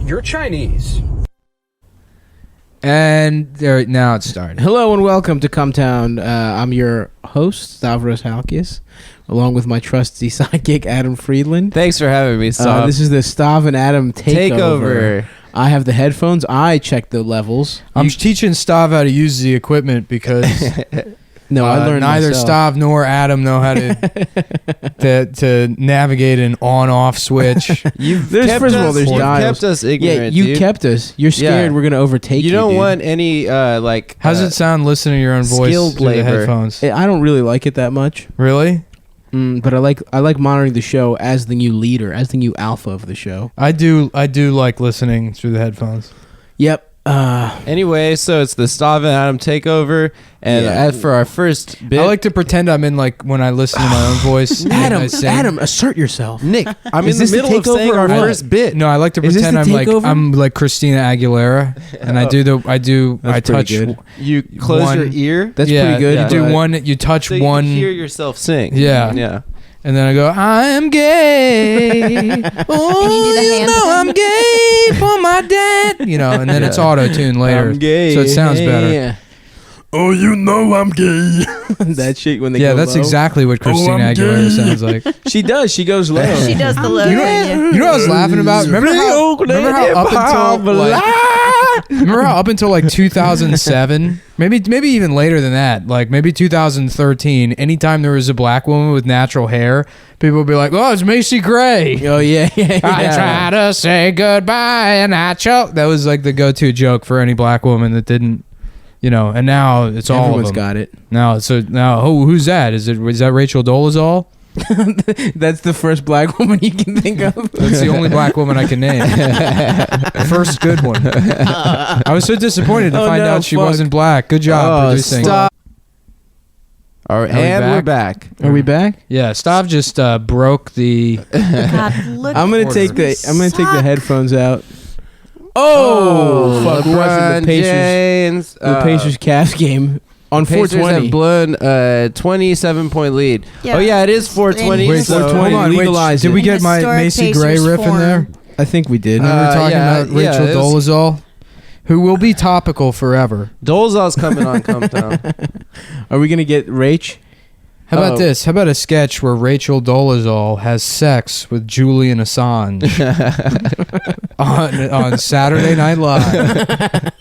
You're Chinese. And there, now it's starting. Hello and welcome to CumTown. I'm your host, Stavros Halkias, along with my trusty sidekick, Adam Friedland. Thanks for having me, Stav. This is the Stav and Adam takeover. I have the headphones. I check the levels. I'm teaching Stav how to use the equipment because No, I learned neither myself. Stav nor Adam know how to navigate an on-off switch. You've There's- kept first of all, us- there's you've dials. kept us Yeah, ignorant, you dude. kept us. You're scared Yeah. we're going to overtake you. You don't dude. want any, like... How's it sound listening to your own voice skilled through the labor. headphones? I don't really like it that much. Really? But I like monitoring the show as the new leader, as the new alpha of the show. I do like listening through the headphones. Yep. Anyway, so it's the Stav and Adam takeover, and Yeah. as for our first bit... I like to pretend I'm in, like, when I listen to my own voice. and I sing. Adam, assert yourself. Nick, I'm Is in the this the middle of saying takeover our or what? first bit. No, I like to Is this pretend the I'm takeover? like Christina Aguilera, and I That's touch. pretty good. You close One- your ear, That's yeah, pretty good. You do but- one. You touch so you one. can hear yourself sing. Yeah. Yeah. And then I go, I'm gay. Oh, And you do the you hand know thing. I'm gay for my dad. You know, and then it's auto-tuned later. I'm gay. So it sounds better. Yeah. Oh, you know I'm gay. That shit when they Yeah, go that's low. exactly what Christina I'm Aguilera gay. sounds like. She does. She goes low. She does the low. You know what I was laughing about? Remember how up until like 2007, maybe even later than that, like maybe 2013, anytime there was a black woman with natural hair, people would be like, oh, it's Macy Gray. Oh yeah. I try to say goodbye and I choke. That was like the go-to joke for any black woman that didn't, you know. And now it's all of Everyone's them. got it. Now, who's that? Is that Rachel Dolezal? That's the first black woman you can think of. That's the only black woman I can name. First good one. I was so disappointed to find out she wasn't black. Good job producing. Stop. All right, Are we and back? we're back. Are we back? Yeah, Stav just broke the. God, look. I'm gonna take the headphones out. Oh, fuck! We're watching the Pacers. James. The Pacers Cavs game on Pacers 420. have blown a 27-point lead. Yeah. Oh yeah, it is 420. Wait, so 420. Hold on, legalize did we it. get my Historic Macy Gray Pacers riff in there? form. I think we did. Now we're talking yeah, about Rachel it was- Dolezal, who will be topical forever. Dolezal's coming on CumTown. Are we gonna get Rach? How about Oh. this? How about a sketch where Rachel Dolezal has sex with Julian Assange on Saturday Night Live?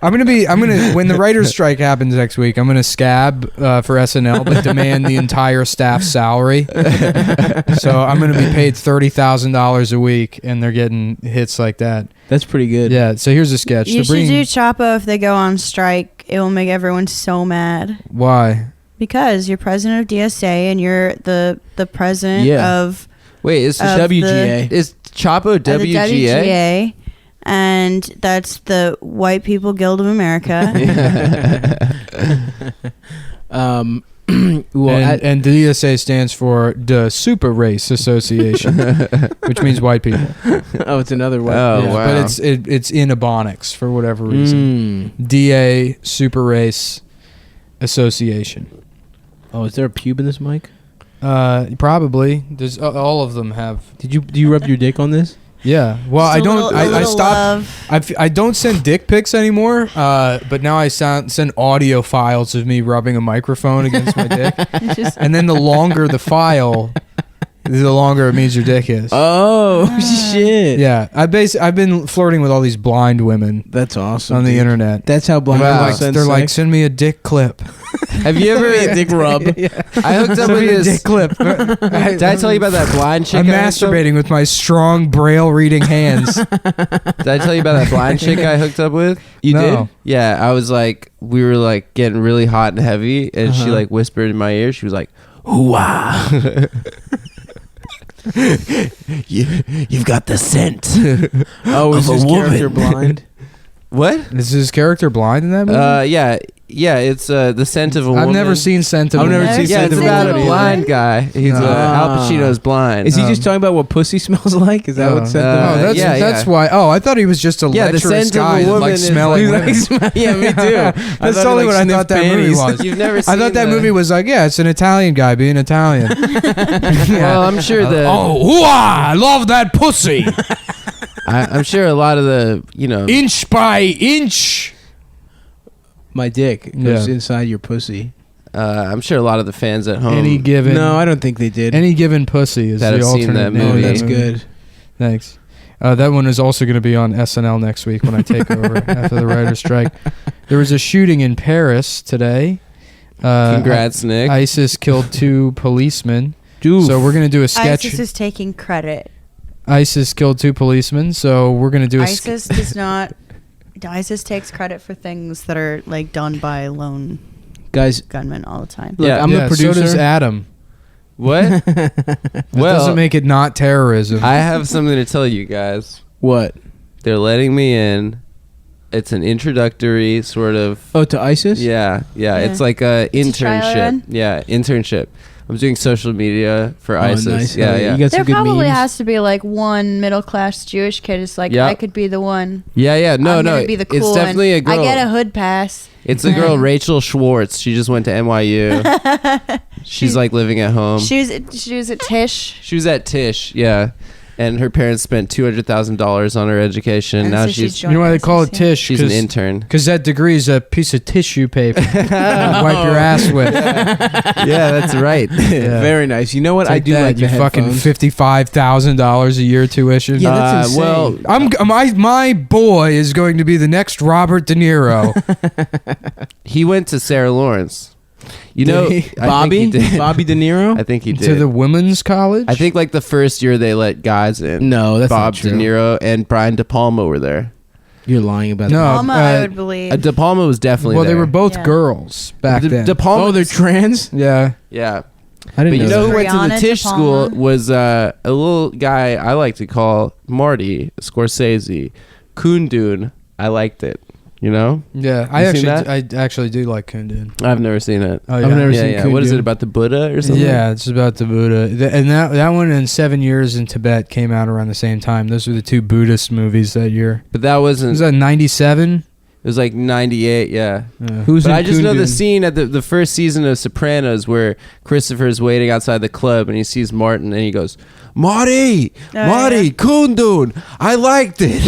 I'm gonna when the writer's strike happens next week, I'm gonna scab for SNL, but demand the entire staff's salary. So I'm gonna be paid $30,000 a week, and they're getting hits like that. That's pretty good. Yeah. So here's a sketch. You They're should bringing- do Chapo if they go on strike. It will make everyone so mad. Why? Because you're president of DSA and you're the president Yeah. of Wait, is Of WGA. is Chapo the WGA? WGA, and that's the White People Guild of America. Well, and DSA stands for the Super Race Association, which means white people. oh, it's another one. Oh, Yeah. wow. But it's in Ebonics for whatever reason. DA Super Race Association. Oh, is there a pube in this mic? Probably. There's all of them have. Do you rub your dick on this? Yeah. Well, Just I a don't. little- a I little stopped. love. I don't send dick pics anymore. But now I send audio files of me rubbing a microphone against my dick, Just- and then the longer the file, the longer it means your dick is. Oh shit! Yeah, I've been flirting with all these blind women That's awesome on the dude. internet. That's how blind Wow. people Like, send they're like, sex. send me a dick clip. Have you ever a dick rub. I hooked up Send with me a this. dick clip. Did I tell you about that blind chick? I'm I hooked up- masturbating with my strong braille reading hands. Did I tell you about that blind chick I hooked up with? You No. did? Yeah, I was like, we were like getting really hot and heavy, and she Uh-huh. like whispered in my ear. She was like, "Hoo-ah." You've got the scent. Oh, is Of a his character woman. blind? What? Is his character blind in that movie? Yeah, it's the scent of a woman. I've never seen Scent of I've a never Woman. seen Yeah, Scent it's of a about a Woman. blind guy. He's Al Pacino's blind. Is he just talking about what pussy smells like? Is that what said Oh, that's yeah, that's yeah. why. Oh, I thought he was just a Yeah, the lecherous scent of a guy that woman likes is smelling like- women. Yeah, me too. That's totally what I thought that movie was. You've never I seen thought that the- movie was like, yeah, it's an Italian guy being Italian. Well, I'm sure the Oh, hoo-ah, I love that pussy. I'm sure a lot of the, you know, Inch by inch. My dick goes Yeah. inside your pussy. I'm sure a lot of the fans at home. Any given. No, I don't think they did. Any given pussy is That the have seen alternate that name. Oh, movie. that's good. Thanks. That one is also going to be on SNL next week when I take over after the writer's strike. There was a shooting in Paris today. Congrats, Nick. ISIS killed 2 policemen. Dude. So we're going to do a sketch. ISIS is taking credit. ISIS killed 2 policemen. So we're going to do a ISIS does not. ISIS takes credit for things that are like done by lone Guys, gunmen all the time. look, Yeah. I'm the So producer. does Adam. What? That Well, doesn't make it not terrorism. I have something to tell you guys. What? They're letting me in. It's an introductory sort of. Oh, to ISIS? Yeah. Yeah. It's like a It's a trial internship. run? Yeah, internship. I'm doing social media for ISIS. Nice. Yeah, Oh, yeah. You got some There good probably memes? has to be like one middle class Jewish kid. It's like Yep. I could be the one. Yeah. No, I'm no. gonna be the cool It's definitely one. a girl. I get a hood pass. It's the girl Mm. Rachel Schwartz. She just went to NYU. She's like living at home. She was at Tisch. She was at Tisch, yeah, and her parents spent $200,000 on her education. And Now so she's You know why they call it Tish? she's an intern. Because that degree is a piece of tissue paper. You wipe your ass with. Yeah, that's right. Yeah. Very nice. You know what? I Take do that, like you the fucking headphones. $55,000 a year tuition. Yeah, that's insane. Well, my boy is going to be the next Robert De Niro. he went to Sarah Lawrence. You Did know, he? I Bobby? think he did. Bobby De Niro? I think he did. To the women's college. I think like the first year they let guys in. No, that's Bob not true. De Niro and Brian De Palma were there. You're lying about No. that. Palma, I would believe. De Palma was definitely Well, there. they were both Yeah. girls back then. De Palma. Oh, they're trans? Yeah. yeah. I didn't But you know know that. who went to the Brianna Tisch De school Palma. was a little guy I like to call Marty Scorsese. Kundun. I liked it. You know? Yeah. I You seen actually do like Kundun. I've never seen it. Oh, I've yeah. never yeah, seen yeah. What is Kundun. it about the Buddha or something? Yeah, it's about the Buddha. And that one and 7 Years in Tibet came out around the same time. Those were the 2 Buddhist movies that year. But that wasn't. Was that 97? It was like 98. Yeah. Who's But in I just know the Kundun? scene at the first season of Sopranos where Christopher's waiting outside the club and he sees Martin and he goes, Marty, Marty, yeah. Kundun, I liked it.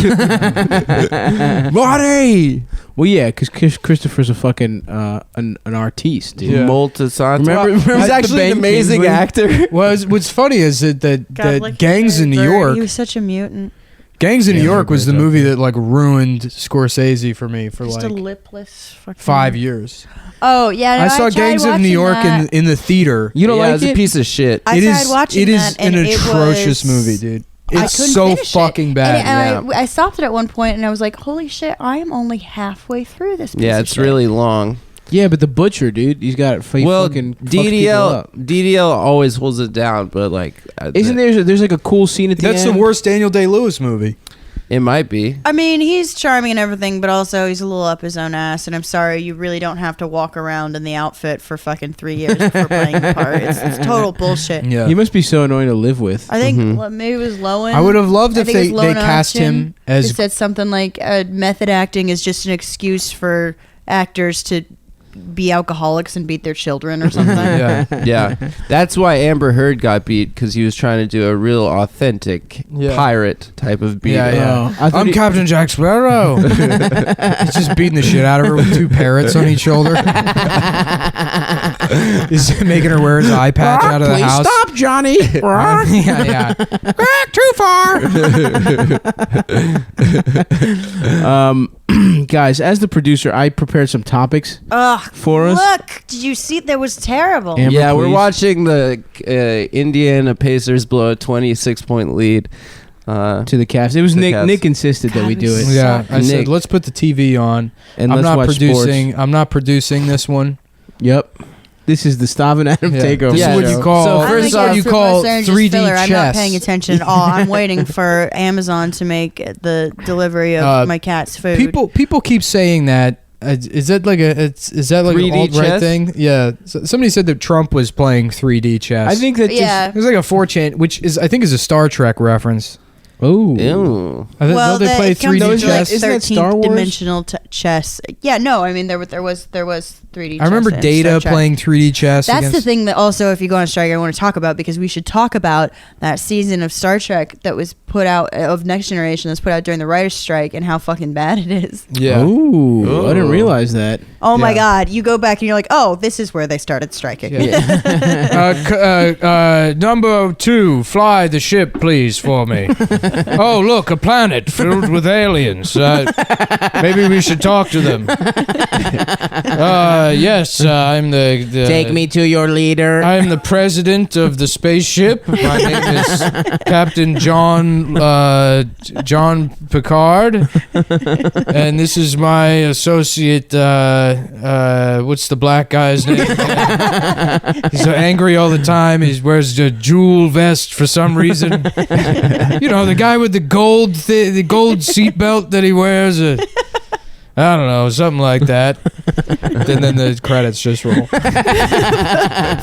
Marty, Well, yeah, because Christopher's a fucking an artiste, dude. Yeah. Multisanti. Remember he's the actually an Ben amazing Kingsley? actor. Well, what's funny is that God, look, Gangs in New Bird, York. He was such a mutant. Gangs in Yeah, New York was the Bird, movie that like ruined Scorsese for me for Just a like lipless fucking 5 years. Oh yeah, no, I saw tried Gangs of New watching York that. in the theater. You don't yeah, like it's it? a piece of shit. I tried watching it is that, and an it atrocious was- movie, dude. I It's couldn't so finish it. fucking bad. And I stopped it at one point, and I was like, "Holy shit! I am only halfway through this." Piece Yeah, of it's shit. really long. Yeah, but the butcher, dude, he's got Well, fucking fucks people up. DDL always holds it down, but like, Isn't there's like a cool scene at the That's end? the worst Daniel Day-Lewis movie. It might be. I mean, he's charming and everything, but also he's a little up his own ass. And I'm sorry, you really don't have to walk around in the outfit for fucking 3 years before playing the part. It's total bullshit. Yeah. He must be so annoying to live with. I think Mhm. maybe it was Lowen. I would have loved I if think it they was Lowen cast him It as said something like method acting is just an excuse for actors to be alcoholics and beat their children or something. yeah. Yeah, that's why Amber Heard got beat because he was trying to do a real authentic Yeah. pirate type of beat. Yeah, yeah. Oh, I thought I'm he- Captain Jack Sparrow. He's just beating the shit out of her with 2 parrots on each shoulder. He's making her wear his eye patch out of the Please house. stop, Johnny. Yeah, yeah. um, guys, as the producer, I prepared some topics Ugh. for us. Look, did you see? That was terrible. Amber, Yeah, we're please. watching the Indiana Pacers blow a 26-point lead. To the Cavs. It was The Nick. Cavs. Nick insisted that we do it. Cavs. Yeah, I said Nick. let's put the TV on. And I'm let's not watch producing. sports. I'm not producing this one. Yep. This is the Stav and Adam Yeah. takeover. This Yeah, is what no. you call. So I'm first against off, you the call listeners, just 3D filler. I'm not chess. paying attention at all. I'm waiting for Amazon to make the delivery of my cat's food. People keep saying that. Is that like a? Is that like an 3D alt-right chess? thing? Yeah. Somebody said that Trump was playing 3D chess. I think that just, Yeah. It was like a 4chan, which is I think is a Star Trek reference. Oh. Ew. Well, they play it counts 3D as, chess. Isn't that Star 13th Wars? dimensional chess. Yeah, no, I mean there was 3D. I remember chess in Data Star Trek. playing 3D chess. That's against, the thing that also, if you go on strike, I want to talk about, because we should talk about that season of Star Trek that was put out, of Next Generation, that's put out during the writers' strike, and how fucking bad it is. Yeah. Ooh, I didn't realize that. Oh my Yeah. God, you go back and you're like, oh, this is where they started striking. Number 2, fly the ship, please, for me. Oh, look, a planet filled with aliens. Maybe we should talk to them. Yes, I'm the Take me to your leader. I'm the president of the spaceship. My name is Captain John Picard, and this is my associate. What's the black guy's name? He's so angry all the time. He wears the jewel vest for some reason. You know, the guy with the gold seatbelt that he wears. I don't know, something like that. And then the credits just roll.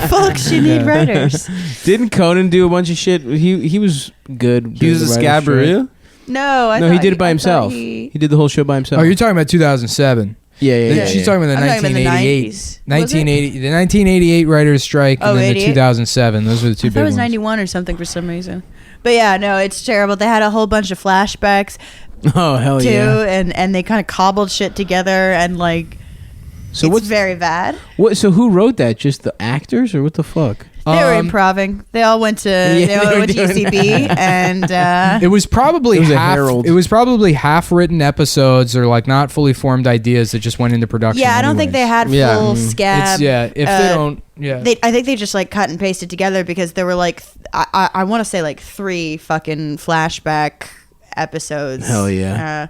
Folks, you need writers. Didn't Conan do a bunch of shit? He was good. He was a Scabberoo? No, No, he did it by himself. He did the whole show by himself. Oh, you're talking about 2007. Yeah. She's talking about the I'm talking about the 1988. 90s. 1980, the 1988 writers' strike, Oh, and then 88? the 2007. Those were the two I big thought it was ones. 91 or something for some reason. But yeah, no, it's terrible. They had a whole bunch of flashbacks Oh hell too, yeah. and they kind of cobbled shit together, and like, So it's what's very bad. what? So who wrote that? Just the actors, or what the fuck? They were improving. They all went to Yeah, they all they were went to doing UCB, and It was probably It was a half. herald. It was probably half-written episodes or like not fully formed ideas that just went into production. yeah, I don't think they anyways. had Yeah. full It's, scab. yeah, if they don't, yeah. I think they just like cut and pasted together, because there were like I want to say like 3 fucking flashback episodes. Hell yeah.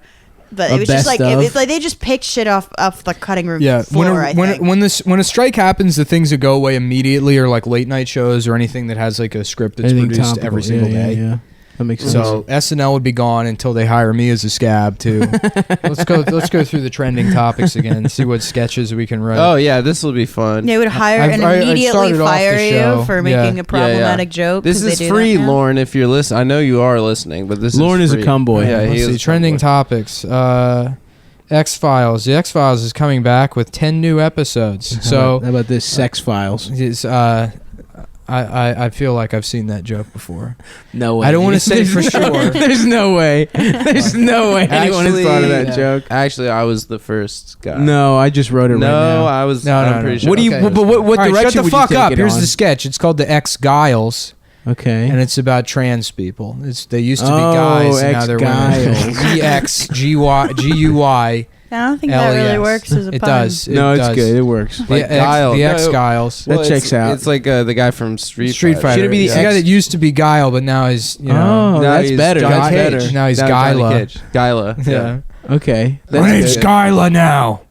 But A it was just best like of. it's like they just picked shit off the cutting room Yeah, floor. I think. when a strike happens, the things that go away immediately are like late night shows or anything that has like a script that's Anything produced topical. every single Yeah, day. Yeah. That makes sense. So SNL would be gone until they hire me as a scab too. Let's go through the trending topics again and see what sketches we can write. Oh yeah, this will be fun. They would hire I've and started immediately off fire the you show. for Yeah. making a problematic joke. This 'cause they is do free, that now. Lauren. If you're listening, I know you are listening, but this Lauren is is a free. cumboy. Yeah, he Let's is see a trending cumboy. topics. X-Files. The X-Files is coming back with 10 new episodes. So how about this? Sex Files. I feel like I've seen that joke before. No way. I don't want to say for sure. There's no way. There's no way anyone has thought of that yeah. joke. Actually, I was the first guy. No, I just wrote it No, right now. I was. No, I'm no, pretty no. sure. What do you? Okay. But what All right, direction shut the would fuck you take up. it Here's on? the sketch. It's called the X-Giles, Okay. and it's about trans people. They used to be Oh, guys, and now they're women. X-Giles. EXGUI. I don't think that really LES. works as a It pun. does. No, it it's does. good. It works. The, Like Guile. The No, X-Giles. That checks out. It's like the guy from Street Street Fighter. Should it be the It's the guy that used to be Guile, but now he's Oh, Now that's he's better. Johnny That's Cage. better. Now he's Johnny Guyla. Cage. Guyla. Yeah. Okay. My That's name's good. Guyla now.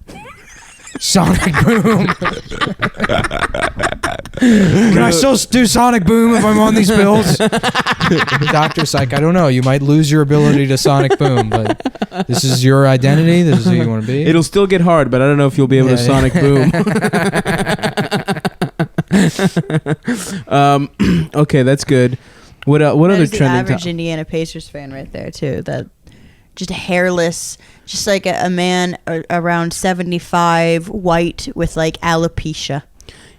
Sonic Boom. Can I still do Sonic Boom if I'm on these pills? The doctor's like, I don't know. You might lose your ability to Sonic Boom, but this is your identity. This is who you want to be. It'll still get hard, but I don't know if you'll be able to Yeah, Sonic Boom. Okay, that's good. What other There's the trending average topic? Indiana Pacers fan right there too. That just hairless, just like a man around 75, white with like alopecia.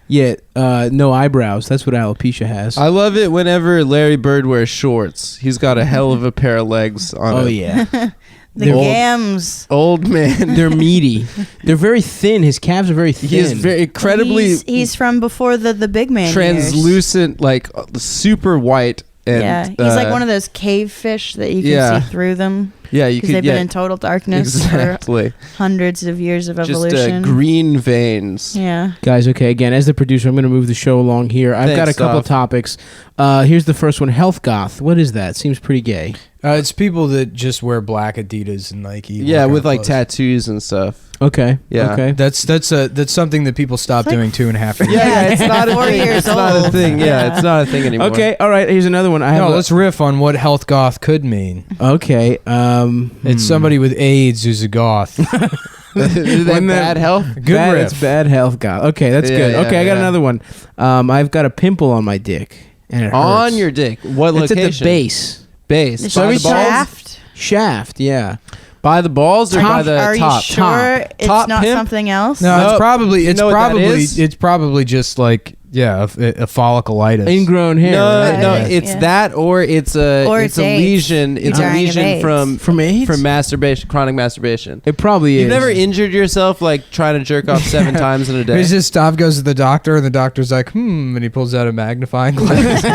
Yeah, no eyebrows. That's what alopecia has. I love it whenever Larry Bird wears shorts. He's got a hell of a pair of legs on Oh it. yeah, The They're old. gams. Old man. they're meaty. They're very thin. His calves are very thin. He is very incredibly He's from before the big man. years. translucent, like super white. And, Yeah, he's like one of those cave fish that you can yeah. see through them Yeah, you because could they've been in total darkness exactly. for hundreds of years of Just evolution. green veins. Yeah. Guys, okay, again, as the producer, I'm going to move the show along here. I've got a Thanks, couple Stav. topics. Here's the first one. Health goth. What is that? Seems pretty gay. It's people that just wear black Adidas and Nike. Yeah, workout with like clothes. tattoos and stuff. Okay. Yeah. Okay. That's something that people stopped It's like- doing 2.5 years. Yeah, it's not a 4 thing. years It's not a old. thing. Yeah, it's not a thing anymore. Okay, all right, here's another one. I have No, let's riff on what health goth could mean. Okay. It's somebody with AIDS who's a goth. Is that When the- bad health? Good bad, riff. It's bad health goth. Okay, that's Yeah, good. yeah, Okay, I got yeah. another one. I've got a pimple on my dick. And it hurts. On your dick. What It's location? at the base. Base. The By the balls? shaft. Shaft, yeah. By the balls or by the Are top? you sure it's Top not pimp? something else? No, Nope. it's probably You know what that is? it's probably just like a folliculitis. Ingrown hair. No, right? no, Yeah. it's Yeah. that or it's a Or it's it's a AIDS. lesion. It's a Dying of lesion AIDS. From AIDS? from masturbation, chronic masturbation. It probably You've is. never injured yourself like trying to jerk off 7 times in a day. It's just Stav goes to the doctor, and the doctor's like, and he pulls out a magnifying glass. He's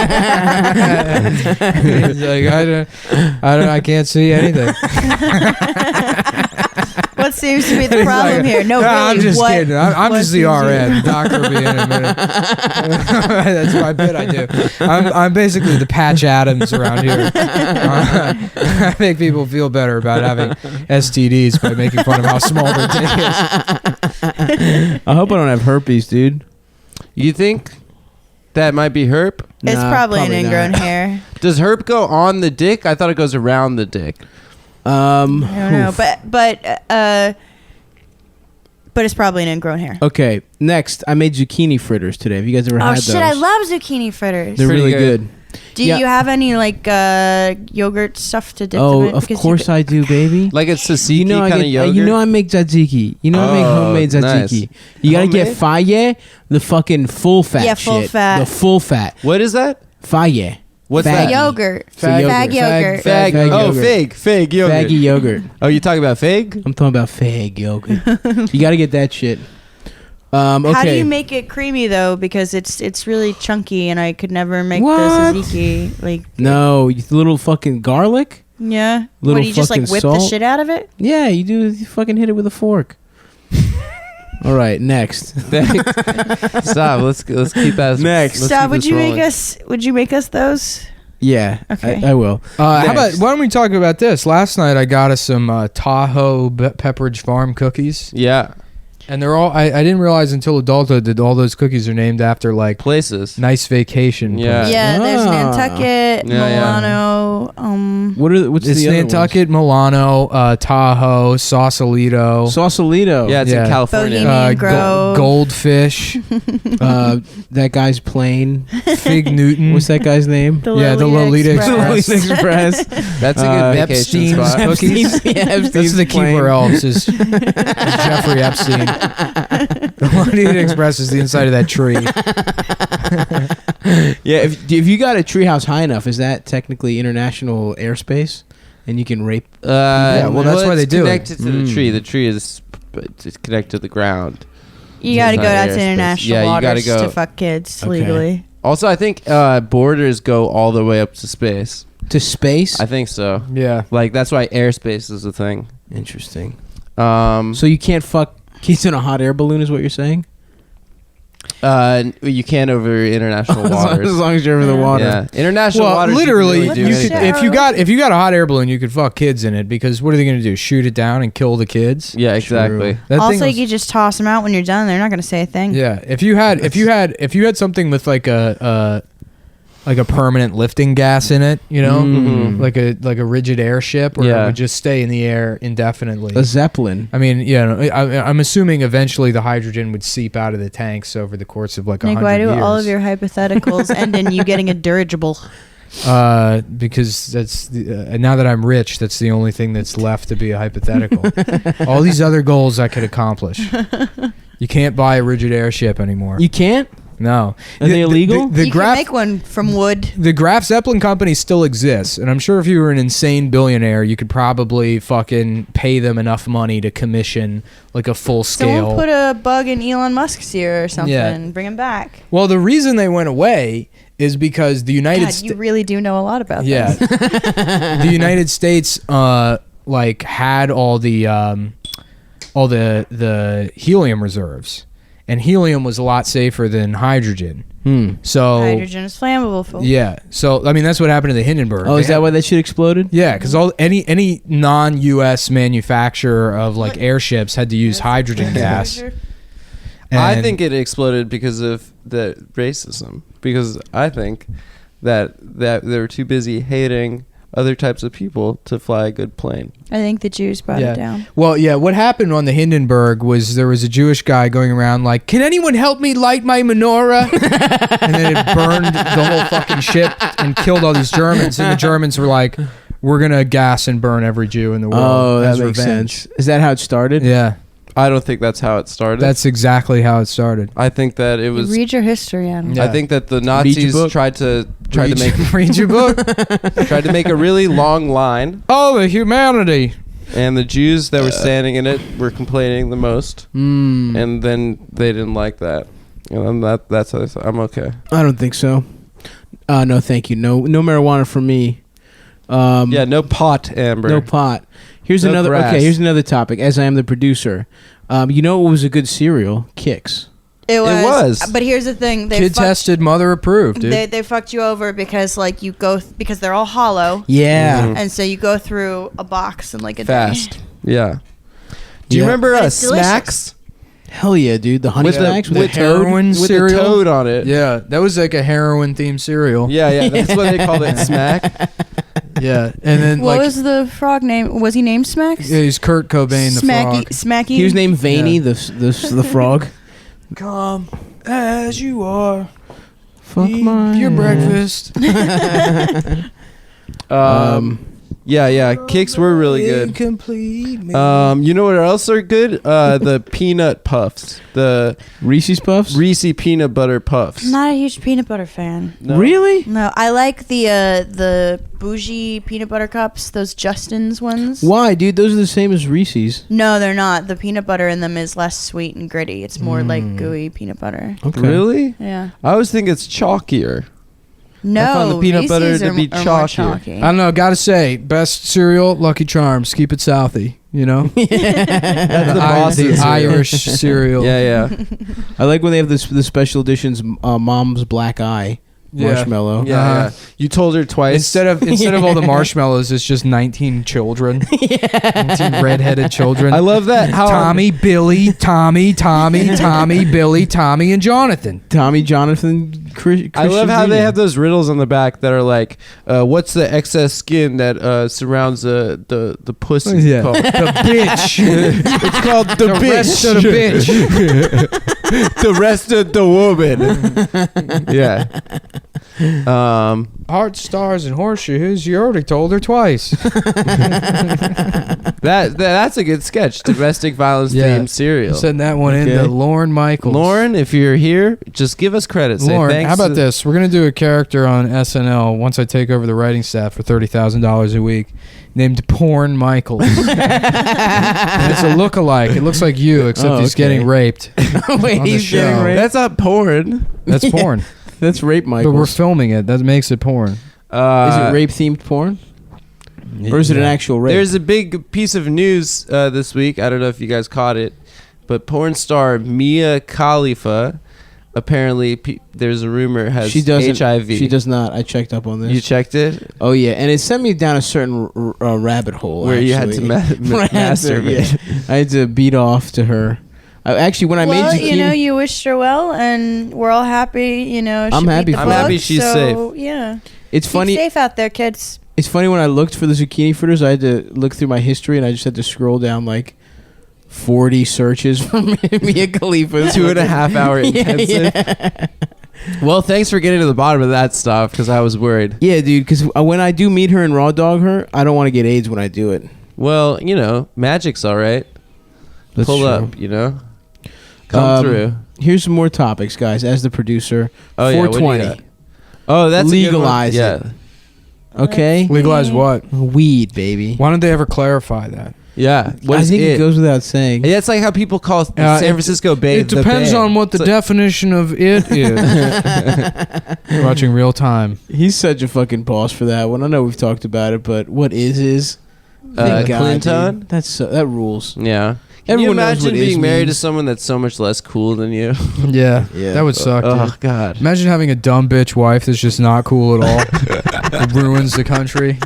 like, I can't see anything. What seems to be the problem here? No, really. I'm just what, kidding. I'm what just the seems to- RN. The doctor will be in a minute. That's my bit I do. I'm basically the Patch Adams around here. I make people feel better about having STDs by making fun of how small their dick is. I hope I don't have herpes, dude. You think that might be herp? It's Nah, probably an ingrown not. hair. Does herp go on the dick? I thought it goes around the dick. I don't know, oof. but it's probably an ingrown hair. Okay, next, I made zucchini fritters today. Have you guys ever Oh had those? shit! I love zucchini fritters. They're Pretty really good. good. Do yeah. you have any like yogurt stuff to dip Oh, them in? of course I do, baby. Like it's tzatziki You know, kind of yogurt? you know I make tzatziki. You know I make Oh, homemade tzatziki. nice. You gotta get Homemade? faye, the fucking full fat Yeah, full shit. fat. The full fat. What is that? Faye. What's Faggy. that? Yogurt. Fag Fag yogurt. Fag. Fag Oh, yogurt. fig yogurt. Faggy yogurt. Oh, you talking about fig? I'm talking about fag yogurt. You gotta get that shit. Okay. How do you make it creamy though? Because it's really chunky, and I could never make What? the tzatziki. Like No, you little fucking garlic. yeah. Little What do you just like fucking whip the salt? shit out of it? Yeah, you do. You fucking hit it with a fork. All right, next. Stop. Let's keep that. Next. let's Stop. keep Would this you rolling. make us? Would you make us those? Yeah, Okay. I will. How about Next. why don't we talk about this? Last night I got us some Tahoe Pepperidge Farm cookies, Yeah, and they're all. I didn't realize until adulthood that all those cookies are named after like places. nice vacation. Yeah. places. Yeah. There's Ah. Nantucket, Yeah, yeah. Milano. What's It's the other Nantucket, Milano, Tahoe, Sausalito. ones? Sausalito. Yeah, it's Yeah. in California. Bohemian Grove. Goldfish, That guy's plane. Fig Newton. What's that guy's name? Yeah, the Lolita Express. Express. That's a good vacation Epstein's spot. cookies. That's the keeper elves is Jeffrey Epstein. The Lolita Express is the inside of that tree. Yeah, if you got a treehouse high enough, is that technically international airspace, and you can rape? well, that's why it's they do it. connected to the tree. The tree is it's connected to the ground. You got to It's go not out to airspace. international Yeah, you gotta waters go. to fuck kids Okay. legally. Also, I think borders go all the way up to space. To space? I think so. Yeah. Like that's why airspace is a thing. Interesting. So So you can't fuck kids in a hot air balloon, is what you're saying? you can't over international As waters. long as you're over the Yeah. water. Yeah, international Well, waters. literally, you can you really could do shit. anything. if you got a hot air balloon, you could fuck kids in it because what are they going to do? Shoot it down and kill the kids? Yeah, exactly. That Also, thing you could just toss them out when you're done. They're not going to say a thing. yeah. If you had something with like a permanent lifting gas in it, you know, Mhm. like a rigid airship where Yeah. it would just stay in the air indefinitely. A zeppelin. I mean, yeah, I'm assuming eventually the hydrogen would seep out of the tanks over the course of like 100 Nick, why do years. all of your hypotheticals end in you getting a dirigible? Because that's now that I'm rich, that's the only thing that's left to be a hypothetical. All these other goals I could accomplish. You can't buy a rigid airship anymore. You can't? No. Are they illegal? The You Graf, can make one from wood. the Graf Zeppelin company still exists, and I'm sure if you were an insane billionaire, you could probably fucking pay them enough money to commission like a full scale. Someone put a bug in Elon Musk's ear or something. Yeah. Bring him back. Well, the reason they went away is because the United God, States. you really do know a lot about Yeah, this. the United States like had all the helium reserves, and helium was a lot safer than hydrogen. So Hydrogen is flammable. Fool. yeah, so I mean that's what happened to the Hindenburg. Oh, They is that had- why that shit exploded? Yeah, because any non-U.S. manufacturer of like airships had to use hydrogen gas. I And- think it exploded because of the racism. Because I think that they were too busy hating other types of people to fly a good plane. I think the Jews brought it down. Well, yeah, what happened on the Hindenburg was there was a Jewish guy going around like, can anyone help me light my menorah? And then it burned the whole fucking ship and killed all these Germans. And the Germans were like, we're going to gas and burn every Jew in the world. Oh, that as makes revenge. sense. Is that how it started? Yeah, I don't think that's how it started. that's exactly how it started. I think that it was. Read your history, Adam. Yeah. I think that the your Nazis book. tried to make Read your book. tried to make a really long line, Oh, the humanity. and the Jews that were standing in it were complaining the most, and then they didn't like that. And then that's how I'm okay. I don't think so. No, thank you. No marijuana for me. Yeah, no pot, Amber. No pot. Here's No another. grass. Okay, here's another topic. As I am the producer, you know what was a good cereal? Kix. It was. was. But here's the thing. Kid tested, mother approved, dude. They fucked you over because like you go because they're all hollow, Yeah. Mhm. and so you go through a box in like a Fast. day. Yeah. Do you Yeah. remember But it's delicious. Smacks Hell yeah, dude. The honey with smacks the with with the toad. heroin with cereal? the toad on it? Yeah, that was like a heroin themed cereal. Yeah, that's what they called it. Smack. Yeah, and then What like was the frog name? Was he named Smacks? yeah, he's Kurt Cobain, the Smacky. frog. Smacky. He was named Veiny, Yeah. the frog. Come as you are. Fuck Eat my your ass. breakfast. Yeah. Kicks were really good. Incomplete. You know what else are good? The peanut puffs. The Reese's Puffs. Reese peanut butter puffs. I'm not a huge peanut butter fan. No. Really? No, I like the bougie peanut butter cups, those Justin's ones. Why, dude? Those are the same as Reese's. No, they're not. The peanut butter in them is less sweet and gritty. It's more like gooey peanut butter. Okay. Really? Yeah. I always think it's chalkier. No, found the peanut butter Reese's to be are more chalky. chalky. I don't know. Gotta say, best cereal, Lucky Charms. Keep it Southie. You know, That's the the Boston Irish cereal. Yeah. I like when they have the special editions, Mom's Black Eye Yeah. marshmallow. Yeah. You told her twice. Instead of all the marshmallows, it's just 19 children. 19 redheaded children. I love that. How Tommy, Billy, Tommy, Billy, Tommy, and Jonathan. Tommy, Jonathan, Christian. I love how they Jr. have those riddles on the back that are like, what's the excess skin that surrounds the pussy? Yeah. Called? The bitch. It's called the rest of the bitch. The rest of the woman. Yeah. Heart, stars, and horseshoes. You already told her twice. That's a good sketch. Domestic violence Yeah. themed cereal. Send that one Okay. in to Lauren Michaels. Lauren, if you're here, just give us credit. Say Lauren, thanks how about to- this? We're gonna do a character on SNL once I take over the writing staff for $30,000 a week, named Porn Michaels. And it's a look-alike. It looks like you, except Oh, he's okay. getting raped. Wait, on the he's show. getting raped? That's not porn. That's porn. That's rape, But we're Michaels. filming it. That makes it porn. Is it rape themed porn, or is it an actual rape? There's a big piece of news this week. I don't know if you guys caught it, but porn star Mia Khalifa apparently there's a rumor has she doesn't. HIV. She does not. I checked up on this. You checked it? Oh yeah, and it sent me down a certain rabbit hole Where you had to actually. Where I had to- masturbate. yeah. I had to beat off to her. Actually, when I made well, zucchini, you know, you wished her well, and we're all happy. You know, I'm she beat happy the for I'm her. bug, happy she's so, Yeah, it's funny. Keep safe out there, kids. It's funny when I looked for the zucchini fritters, I had to look through my history, and I just had to scroll down like 40 searches for Mia Khalifa. 2.5 hour Yeah, intensive. yeah. Well, thanks for getting to the bottom of that stuff because I was worried. Yeah, dude. Because when I do meet her and raw dog her, I don't want to get AIDS when I do it. Well, you know, magic's all right. That's Pull true. up, you know. Come through. Here's some more topics, guys. As the producer, Oh, yeah, what do you 420. got? Oh, that's Legalize a it. good one. Okay, Legalize what? weed, baby. Why don't they ever clarify that? Yeah. What I is think it it? goes without saying. Yeah, it's like how people call San it- Francisco Bay. It the depends Bay. on what the It's like- definition of it is. You're watching real time. He's such a fucking boss for that one. I know we've talked about it, but what is? Thank God, Clinton? dude. That rules. Yeah. Can Everyone you knows imagine what is being married to means. someone that's so much less cool than you? Yeah, Yeah. that would suck. Oh Dude. God. Imagine having a dumb bitch wife that's just not cool at all. It ruins the country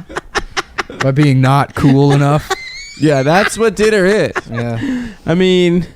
by being not cool enough. Yeah, that's what did her in. Yeah. I mean,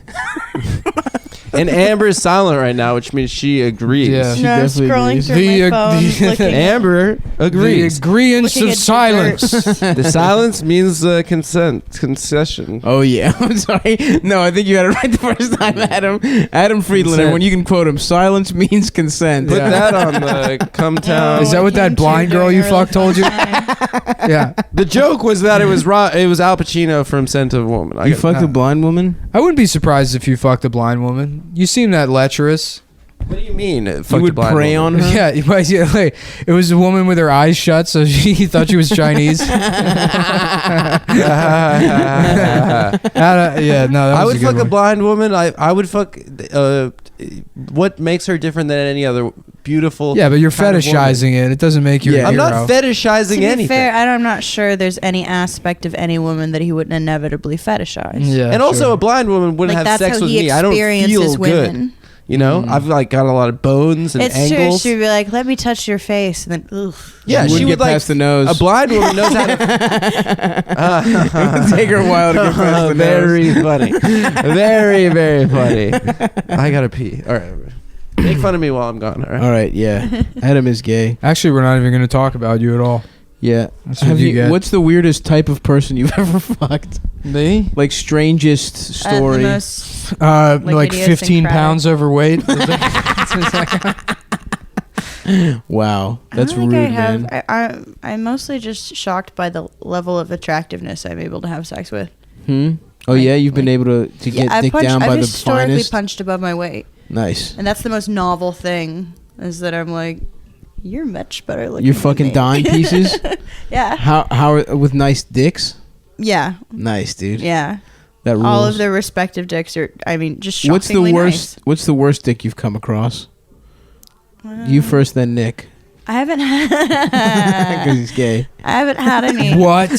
And Amber is silent right now, which means she agrees. Yeah. She No, I'm definitely scrolling agrees. through The, my phone, looking at- Amber agrees. The agreeance Looking of at silence. The silence means concession. Oh yeah, I'm sorry. No, I think you had it right the first time, Adam. Adam Friedlander. Consent. When you can quote him, silence means consent. Put Yeah. that on the CumTown. Is that what that blind girl you fucked told you? Yeah. The joke was that it was Al Pacino from Scent of a Woman. You fucked a blind woman? I wouldn't be surprised if you fucked a blind woman. You seem that lecherous. What do you mean? You would prey on her? Yeah, it was a woman with her eyes shut, so she thought she was Chinese. Yeah, no, that was I would a good fuck a one. blind woman. I would fuck. What makes her different than any other beautiful? Yeah, but you're kind of woman? fetishizing it. It doesn't make you. Yeah. a I'm hero. not fetishizing To be anything. fair, I'm not sure there's any aspect of any woman that he wouldn't inevitably fetishize. Yeah, And also, sure. a blind woman wouldn't Like have that's sex how with he me. I don't experiences feel good. women. You know, I've like got a lot of bones and It's angles. true. She'd be like, "Let me touch your face," and then, ugh. Yeah, You she wouldn't would get like past the nose. A blind woman knows how to. It would take her a while to get past the Very funny. Very, very funny. I gotta pee. All right. Make fun of me while I'm gone. All right. All right, yeah. Adam is gay. Actually, we're not even going to talk about you at all. Yeah. That's what you get. What's the weirdest type of person you've ever fucked? Me? Like strangest The story. most- Like 15 idiosyncratic. pounds overweight. Wow, that's I don't rude, think I have. man. I'm mostly just shocked by the level of attractiveness I'm able to have sex with. Oh yeah, you've been able to get I've dick down by I've the historically finest. punched above my weight, Nice. and that's the most novel thing. Is that I'm like, you're much better looking. You're than fucking me." dime pieces. Yeah. How with nice dicks? Yeah. Nice, dude. Yeah. That rules. All of their respective dicks are. I mean, just shockingly What's the worst? nice. What's the worst dick you've come across? You first, then Nick, I haven't because had. he's gay. I haven't had any. What?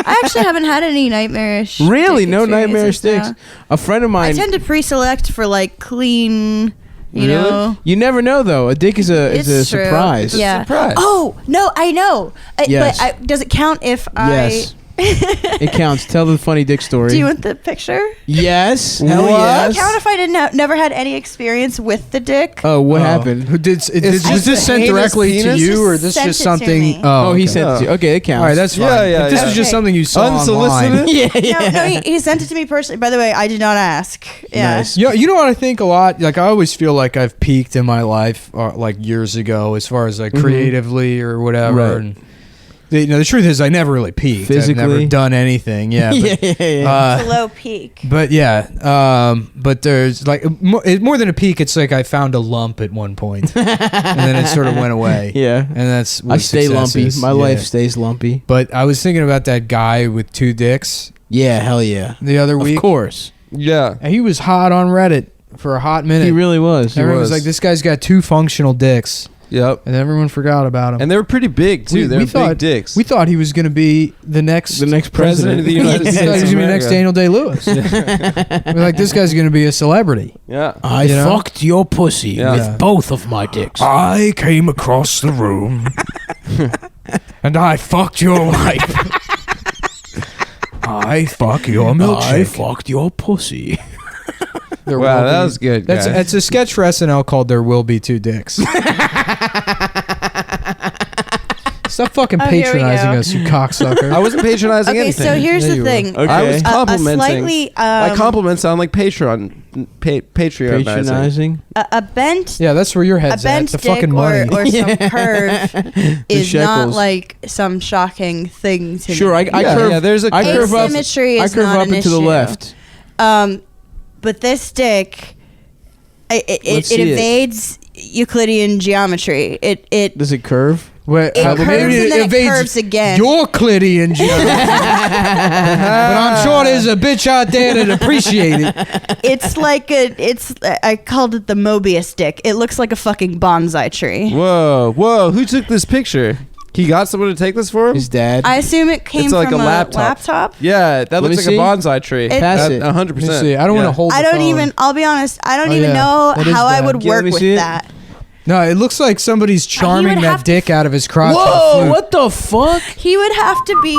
I actually haven't had any nightmarish. Really, dick no nightmarish experiences, dicks. no. A friend of I mine. tend to pre-select for like clean. You Really? know. You never know though. A dick is a It's true. surprise. Yeah. surprise. Oh no, I know. Yes. But does it count if Yes. I? It counts. Tell the funny dick story. Do you want the picture? Yes. Hell What? yes. Count if I didn't never had any experience with the dick. Oh, what happened? Who did? It's Was just this a sent heinous directly to penis? you, or Just this sent just it to something? me. Oh, he okay. sent it to you. Okay, it counts. All right, that's fine. Yeah, yeah, If this yeah. is just Okay. something you saw Unsolicited? online. yeah. No, he sent it to me personally. By the way, I did not ask. Yeah. Nice. You know what I think a lot? Like, I always feel like I've peaked in my life, like years ago, as far as like creatively or whatever. Right. And the truth is, I never really peaked. I've Physically? never done anything. Yeah. But, It's a low peak. but yeah, but there's like more than a peak. It's like I found a lump at one point, and then it sort of went away. Yeah. And that's what I stay success lumpy. is. My Yeah. life stays lumpy. But I was thinking about that guy with 2 dicks Yeah, hell yeah. the other week. Of course. Yeah. He was hot on Reddit for a hot minute. He really was. Everyone was was. like, "This guy's got 2 functional dicks," Yep. and everyone forgot about him. And they were pretty big too. They were big dicks. We thought he was going to be the next president of the United We States. thought he was of going to be the next America. Daniel Day-Lewis. We're like, this guy's going to be a celebrity. Yeah. I You know? fucked your pussy Yeah. with both of my dicks. I came across the room and I fucked your wife. I fuck your I milkshake. fucked your pussy. There Wow, will that be- was good. That's guys. it's a sketch for SNL called "There Will Be 2 Dicks." Stop fucking Oh, here we patronizing go. us, you cocksucker. I wasn't patronizing Okay, anything. so here's Yeah, the you thing. were. Okay. I was A complimenting. slightly My compliments sound like Patreon. Patreonizing. Patronizing. a bent Yeah, that's where your a head's at. bent The dick fucking money. or some curve is not shekels. like some shocking thing to Sure, me. I Yeah, curve. yeah, there's a I curve up. Asymmetry I is curve not up an and to the issue. left. But this dick, Let's it see it. evades Euclidean geometry. It Does it curve? Wait, It curves maybe and then it evades curves again. Your Euclidean geometry. But I'm sure there's a bitch out there that appreciate it. it's like I called it the Mobius dick. It looks like a fucking bonsai tree. Whoa, whoa! Who took this picture? He got someone to take this for him. His dad. I assume it came It's like from a a laptop. Yeah, that Let looks me like see. a bonsai tree. Pass it. 100%. Let me see. I don't want to hold. I the don't phone. even. I'll be honest. I don't Oh, even yeah. know That is how I bad. would Yeah, let work me with see it. that. No, it looks like somebody's charming would that have dick out of his crotch. with a Whoa! flute. What the fuck? He would have to be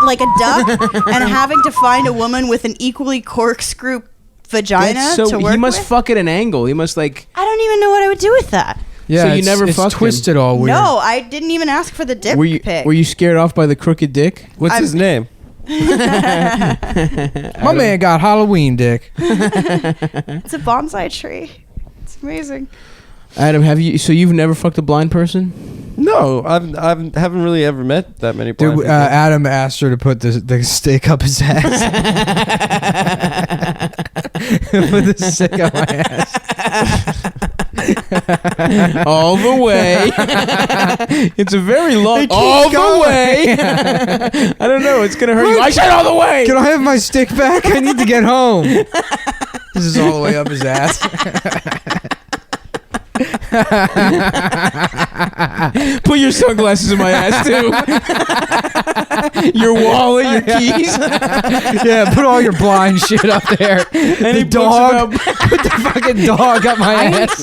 like a duck and having to find a woman with an equally corkscrew vagina That's to work he must with? fuck at an angle. He must like. I don't even know what I would do with that. Yeah, So you it's- never it's fucked him? twisted all weird. No, I didn't even ask for the dick pic. Were you scared off by the crooked dick? What's his name? My man got Halloween dick. It's a bonsai tree. It's amazing. Adam, you've never fucked a blind person? No, I haven't really ever met that many blind Dude, people. Adam asked her to put the stick up his ass. Put the stick up my ass. All the way. It's a very long. All the way. I don't know. It's gonna hurt you. I said all the way. Can I have my stick back? I need to get home. This is all the way up his ass. Put your sunglasses in my ass too. Your wallet, your keys. Yeah, put all your blind shit up there. And the dog. Put the fucking dog up my ass.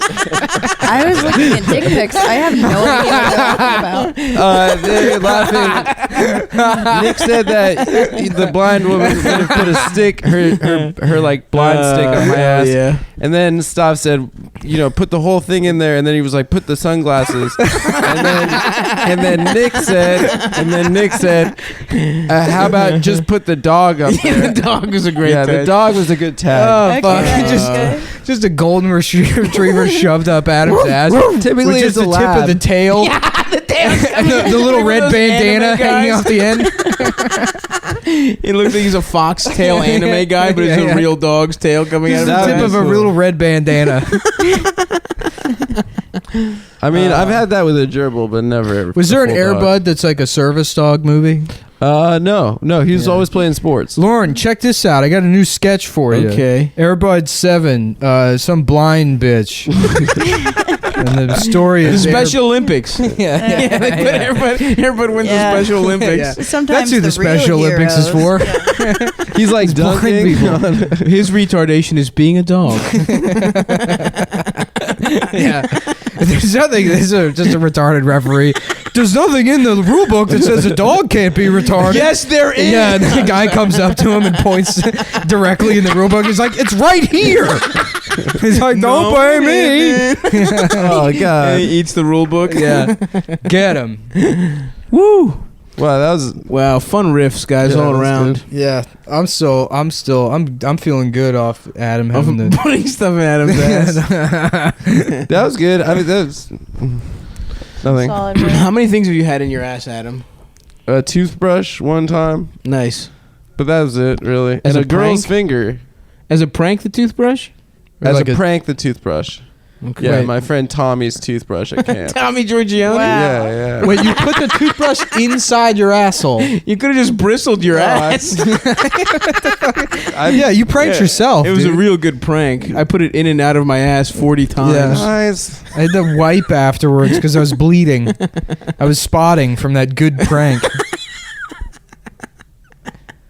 I was looking at dick pics. I have no idea what they're talking about. They're laughing. Nick said that the blind woman was gonna put a stick, her like blind stick on my ass. Yeah. And then Stav said, put the whole thing in there. And then he was like, put the sunglasses. and then Nick said, how about just put the dog up there? The dog was a great. Yeah, the test. dog was a good tag. Oh, Okay, fuck. okay. Just a golden retriever shoved up Adam's ass. Typically with just it's a the tip of lab. the tail. The tail. And the little red Those bandana anime hanging guys. off the end. It looks like he's a foxtail anime guy, but it's Yeah, yeah. a real dog's tail coming out of The his That tip ass. of a cool. little red bandana. I mean, I've had that with a gerbil, but never. Was there an a full Air dog. Bud that's like a service dog movie? No. He was always playing sports. Lauren, check this out. I got a new sketch for you. Okay. Air Bud 7, some blind bitch. And the story The is Special Olympics. Yeah, They put everybody wins Yeah. the Special Olympics. Yeah. Sometimes That's who the real Special Olympics is heroes- for. He's like blind dunking. people. His retardation is being a dog. Yeah. There's nothing. This is just a retarded referee. There's nothing in the rule book that says a dog can't be retarded. Yes, there is. Yeah, and the guy comes up to him and points directly in the rule book. He's like, "It's right here." He's like, "Don't blame me." Oh And god. he eats the rule book. Yeah, get him. Woo. Wow, that was. Wow, fun riffs, guys, Yeah, all that's around. good. Yeah, I'm feeling good off Adam Of having the. putting stuff in Adam's ass. That was good. I mean, that was nothing. Solid. How many things have you had in your ass, Adam? A toothbrush one time, Nice. but that was it really. As And a a girl's prank? finger. As a prank, the toothbrush? As like a a- prank, the toothbrush. Okay. Yeah, Wait. my friend Tommy's toothbrush at camp. Tommy Giorgione? Wow. Yeah. Wait, you put the toothbrush inside your asshole? You could have just bristled your ass. Yeah, you pranked Yeah. yourself. It was a dude. real good prank. I put it in and out of my ass 40 times. Yeah. Nice. I had to wipe afterwards because I was bleeding. I was spotting from that good prank.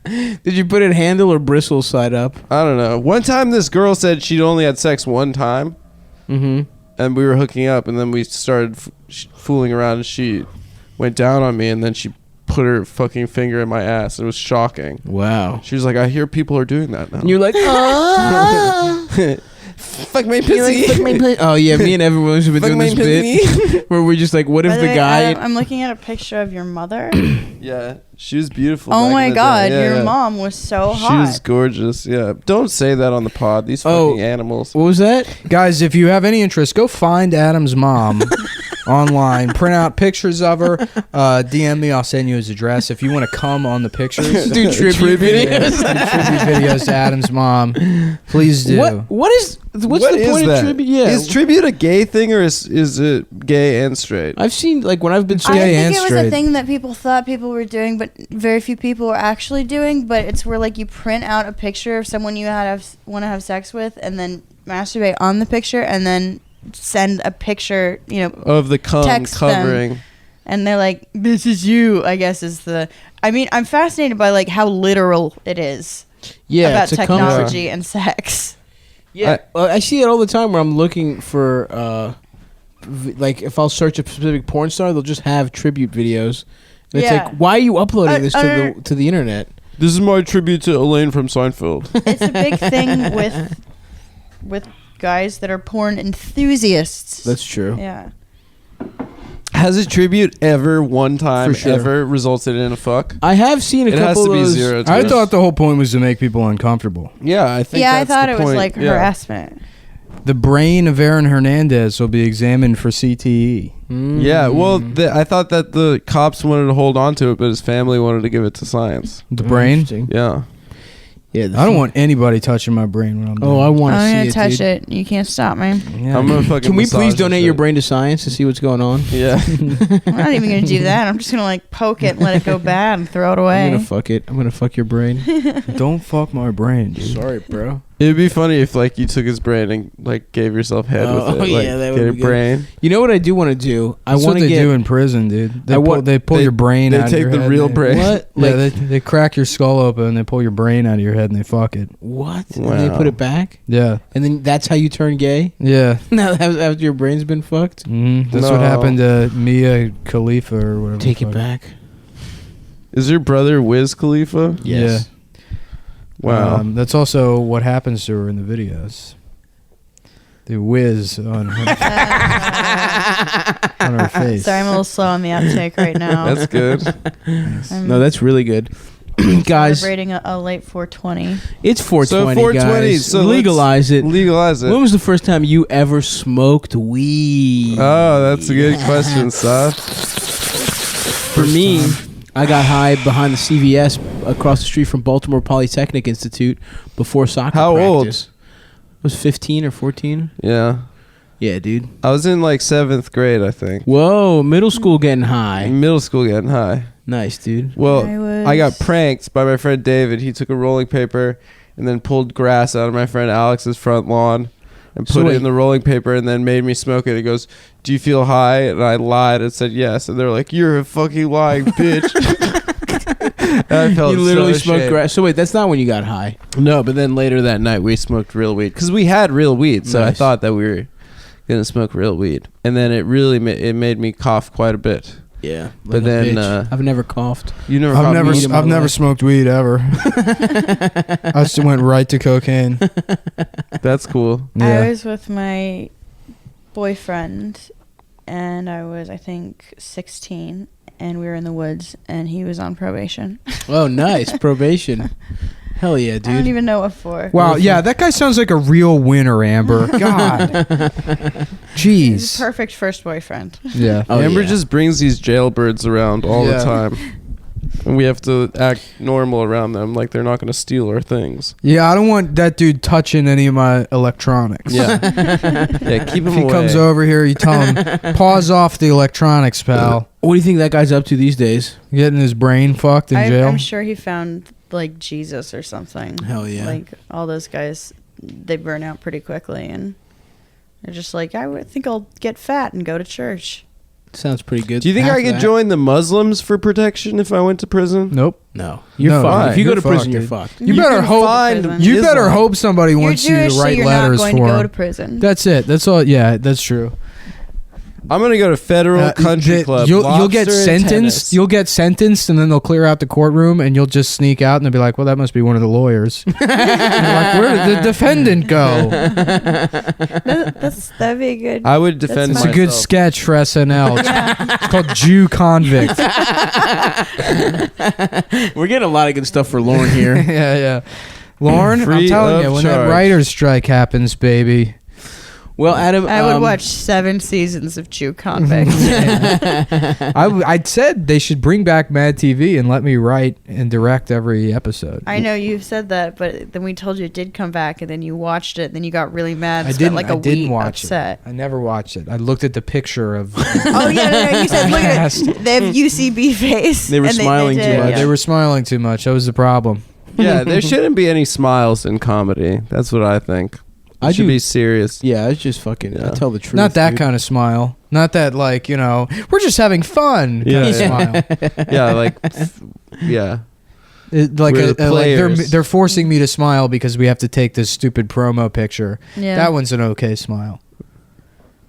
Did you put it handle or bristle side up? I don't know. One time, this girl said she'd only had sex one time, Mm-hmm. and we were hooking up, and then we started fooling around, and she went down on me, and then she put her fucking finger in my ass. It was shocking. Wow. She was like, "I hear people are doing that now." And you're like, fuck my pussy. oh yeah, me and everyone have been Fuck doing my this bit where we're just like, what if By the way, guy? I'm looking at a picture of your mother. Yeah, she was beautiful. Oh back my in the god, day. Yeah, your yeah. mom was so She hot. was gorgeous. Yeah, don't say that on the pod. These Oh. fucking animals. What was that? Guys, if you have any interest, go find Adam's mom online. Print out pictures of her. DM me. I'll send you his address. If you want to come on the pictures. Do tribute videos. Do tribute videos to Adam's mom. Please do. What's the What point is of that? tribute? Yeah. Is tribute a gay thing or is it gay and straight? I've seen like when I've been I gay think and it was straight. a thing that people thought people were doing, but very few people were actually doing. But it's where like you print out a picture of someone you want to have sex with, and then masturbate on the picture, and then send a picture, Of the cum Text them. covering. and they're like, "This is you." I guess is the. I mean, I'm fascinated by like how literal it is about it's a technology and sex. Yeah, I see it all the time where I'm looking for, like, if I'll search a specific porn star, they'll just have tribute videos. And it's Yeah. like, why are you uploading this I to the internet? This is my tribute to Elaine from Seinfeld. It's a big thing with with guys that are porn enthusiasts. That's true. Yeah. Has a tribute ever one time For sure. ever resulted in a fuck? I have seen a It has couple to of be those. zero. I thought the whole point was to make people uncomfortable. Yeah, I think. Yeah, I that's thought the it was point. like Yeah. harassment. The brain of Aaron Hernandez will be examined for CTE. Yeah, well, I thought that the cops wanted to hold on to it, but his family wanted to give it to science. The brain? Interesting. Yeah. Yeah, I don't want anybody touching my brain when I'm Oh, doing I want to I'm see gonna it, touch dude. it. You can't stop me. Yeah. I'm gonna fucking Can we please massage donate this your shit. brain to science to see what's going on? Yeah. I'm not even gonna do that. I'm just gonna like poke it and let it go bad and throw it I'm away. gonna fuck it. I'm gonna fuck your brain. Don't fuck my brain, dude. Sorry, bro. It'd be funny if like you took his brain and like gave yourself head Oh, with it. Like, yeah, that get would a be good. brain. You know what I do want to do? I That's want what to they get. do in prison, dude. They I pull, want- they pull your brain They out of take your the head. real and brain. What? Yeah, Like they crack your skull open and they pull your brain out of your head and they fuck it. what? Wow. And they put it back, Yeah. and then that's how you turn gay. Yeah. Now after your brain's been fucked, That's No. what happened to Mia Khalifa or whatever. take the it fuck. back. Is your brother Wiz Khalifa? Yes. Wow. That's also what happens to her in the videos. The whiz on her, on her face. Sorry, I'm a little slow on the uptake right now. That's good. I'm No, that's really good. Guys, celebrating a late 420. it's 420, So 420, guys. so let's legalize it. Legalize it. When was the first time you ever smoked weed? Oh, that's a good question, Seth. For me, I got high behind the CVS across the street from Baltimore Polytechnic Institute before soccer How old? practice. I was 15 or 14. Yeah. Yeah, dude. I was in like 7th grade, I think. Whoa, middle school getting high. Middle school getting high. Nice, dude. Well, I got was- pranked by my friend David. He took a rolling paper and then pulled grass out of my friend Alex's front lawn and So put it wait. in the rolling paper and then made me smoke it. He goes, "Do you feel high?" And I lied and said yes. And they're like, "You're a fucking lying bitch." And I felt You literally so smoked ashamed. grass. So wait, that's not when you got high. No, but then later that night we smoked real weed because we had real weed. So I Nice. thought that we were gonna smoke real weed, and then it really it made me cough quite a bit. Yeah, But then, I've never coughed. You never. I've coughed never, weed in my I've never life? smoked weed ever. I just went right to cocaine. That's cool. Yeah. I was with my boyfriend, and I was, I think, 16, and we were in the woods, and he was on probation. Oh, nice probation. Hell yeah, I don't dude. even know what for. Wow, yeah, that guy sounds like a real winner, Amber. God. He's Jeez. a perfect first boyfriend. Yeah. Oh, Amber yeah. just brings these jailbirds around all Yeah. the time. And we have to act normal around them, like they're not going to steal our things. Yeah, I don't want that dude touching any of my electronics. Yeah. Yeah, keep him If he away. comes over here, you tell him, pause off the electronics, pal. What do you think that guy's up to these days? Getting his brain fucked in jail. I'm sure he found like Jesus or something. Hell yeah. Like all those guys, they burn out pretty quickly, and they're just like, I would think I'll get fat and go to church. Sounds pretty good. Do you think Half I could that. join the Muslims for protection if I went to prison? Nope. No, you're No, fucked. If you go you're to prison, fucked, you're dude. fucked. You You better can hope. find Prison. You better Islam. hope somebody You're wants Jewish, you to so write you're letters not going for to go him. to prison. That's it. That's all. Yeah, that's true. I'm going to go to Federal Country Club. You'll get Lobster and sentenced. tennis. You'll get sentenced, and then they'll clear out the courtroom, and you'll just sneak out, and they'll be like, "Well, that must be one of the lawyers." And you're like, where did the defendant go? That'd be a good. I would defend It's That's a good myself. sketch for SNL. It's called Jew Convict. We're getting a lot of good stuff for Lauren here. Yeah. Lauren, I'm Free telling of you, when that charge. writer's strike happens, baby. Well, Adam, I would watch 7 seasons of Jew Convict. I said they should bring back Mad TV and let me write and direct every episode. I know you've said that, but then we told you it did come back, and then you watched it, and then you got really mad. I Spent didn't. like I a didn't week watch upset. it. I never watched it. I looked at the picture of. Oh yeah, no, you said look at Cast. it. They have UCB face. They were and smiling too did, much. yeah. They were smiling too much. That was the problem. Yeah, there shouldn't be any smiles in comedy. That's what I think. I It should do- be serious. Yeah, it's just fucking. I Yeah. tell the truth. Not that dude. kind of smile. Not that like we're just having fun kind of smile. Yeah, like, yeah. Like We're the like players. they're forcing me to smile because we have to take this stupid promo picture. Yeah. That one's an okay smile.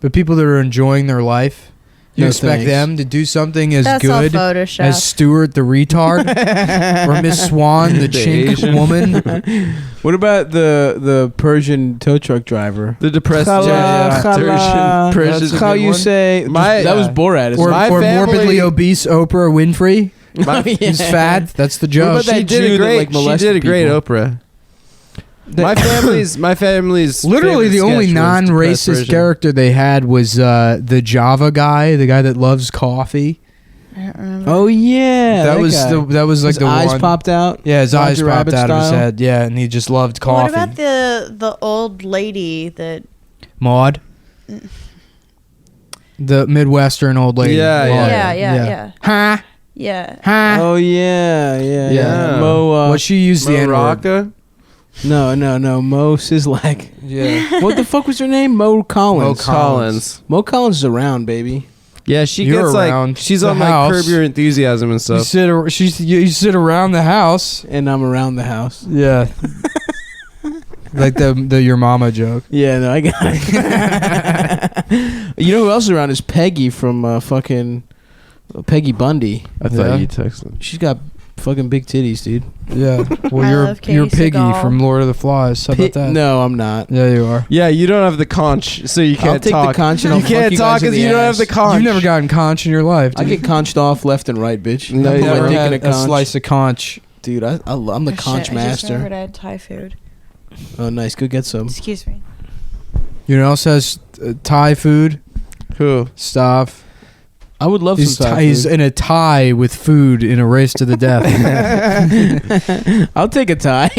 But people that are enjoying their life, You No expect thanks. them to do something as That's all good Photoshop. as Stuart the retard or Miss Swan the chink Asian. woman? What about the Persian tow truck driver? The depressed yeah. Khala. Persian. That's a How good you one. say? My- that was Borat. Or, My or family- morbidly obese Oprah Winfrey? My- Who's fat? That's the What joke. about that She did Jew a that, great. like, She molested did a great people? Oprah. My family's Literally favorite the only sketch was Depressed non-racist Persian. character they had was the Java guy, the guy that loves coffee. I don't remember. Oh yeah, that was guy. that was like His the eyes one. popped out. Yeah, his eyes Roger popped Rabbit out of his style. head. Yeah, and he just loved coffee. What about the old lady that? Maud? The Midwestern old lady. Yeah, Maud. Yeah. Huh? Yeah. Huh? Oh yeah. Yeah. Mo. What she used the N-word. Morocco? No. Mo Sislak. Yeah. What the fuck was her name? Mo Collins. Collins. Mo Collins is around, baby. Yeah, she You're gets around like she's the on house. like Curb Your Enthusiasm and You stuff. you sit around the house. And I'm around the house. Yeah. Like the your mama joke. Yeah, no, I got it. You know who else is around is Peggy from fucking Peggy Bundy. I thought Yeah. you texted. She's got fucking big titties, dude. Yeah. Well, I you're love Katie you're Piggy Seagal. from Lord of the Flies. How about that? No, I'm not. Yeah, you are. Yeah, you don't have the conch, so you can't I'll take talk. the conch and you I'll fuck can't you talk guys in because the you don't have ass. the conch. You've never gotten conch in your life. I Dude. get conched off left and right, bitch. No, I you put my never dick had in a a conch. slice of conch. Dude, I'm the Oh, conch shit, I just master. remembered I had Thai food. Oh, nice. Go get some. Excuse me. You know who else has Thai food? Who? Stav. I would love He's, some Thai he's food. in a tie with food in a race to the death. I'll take a tie.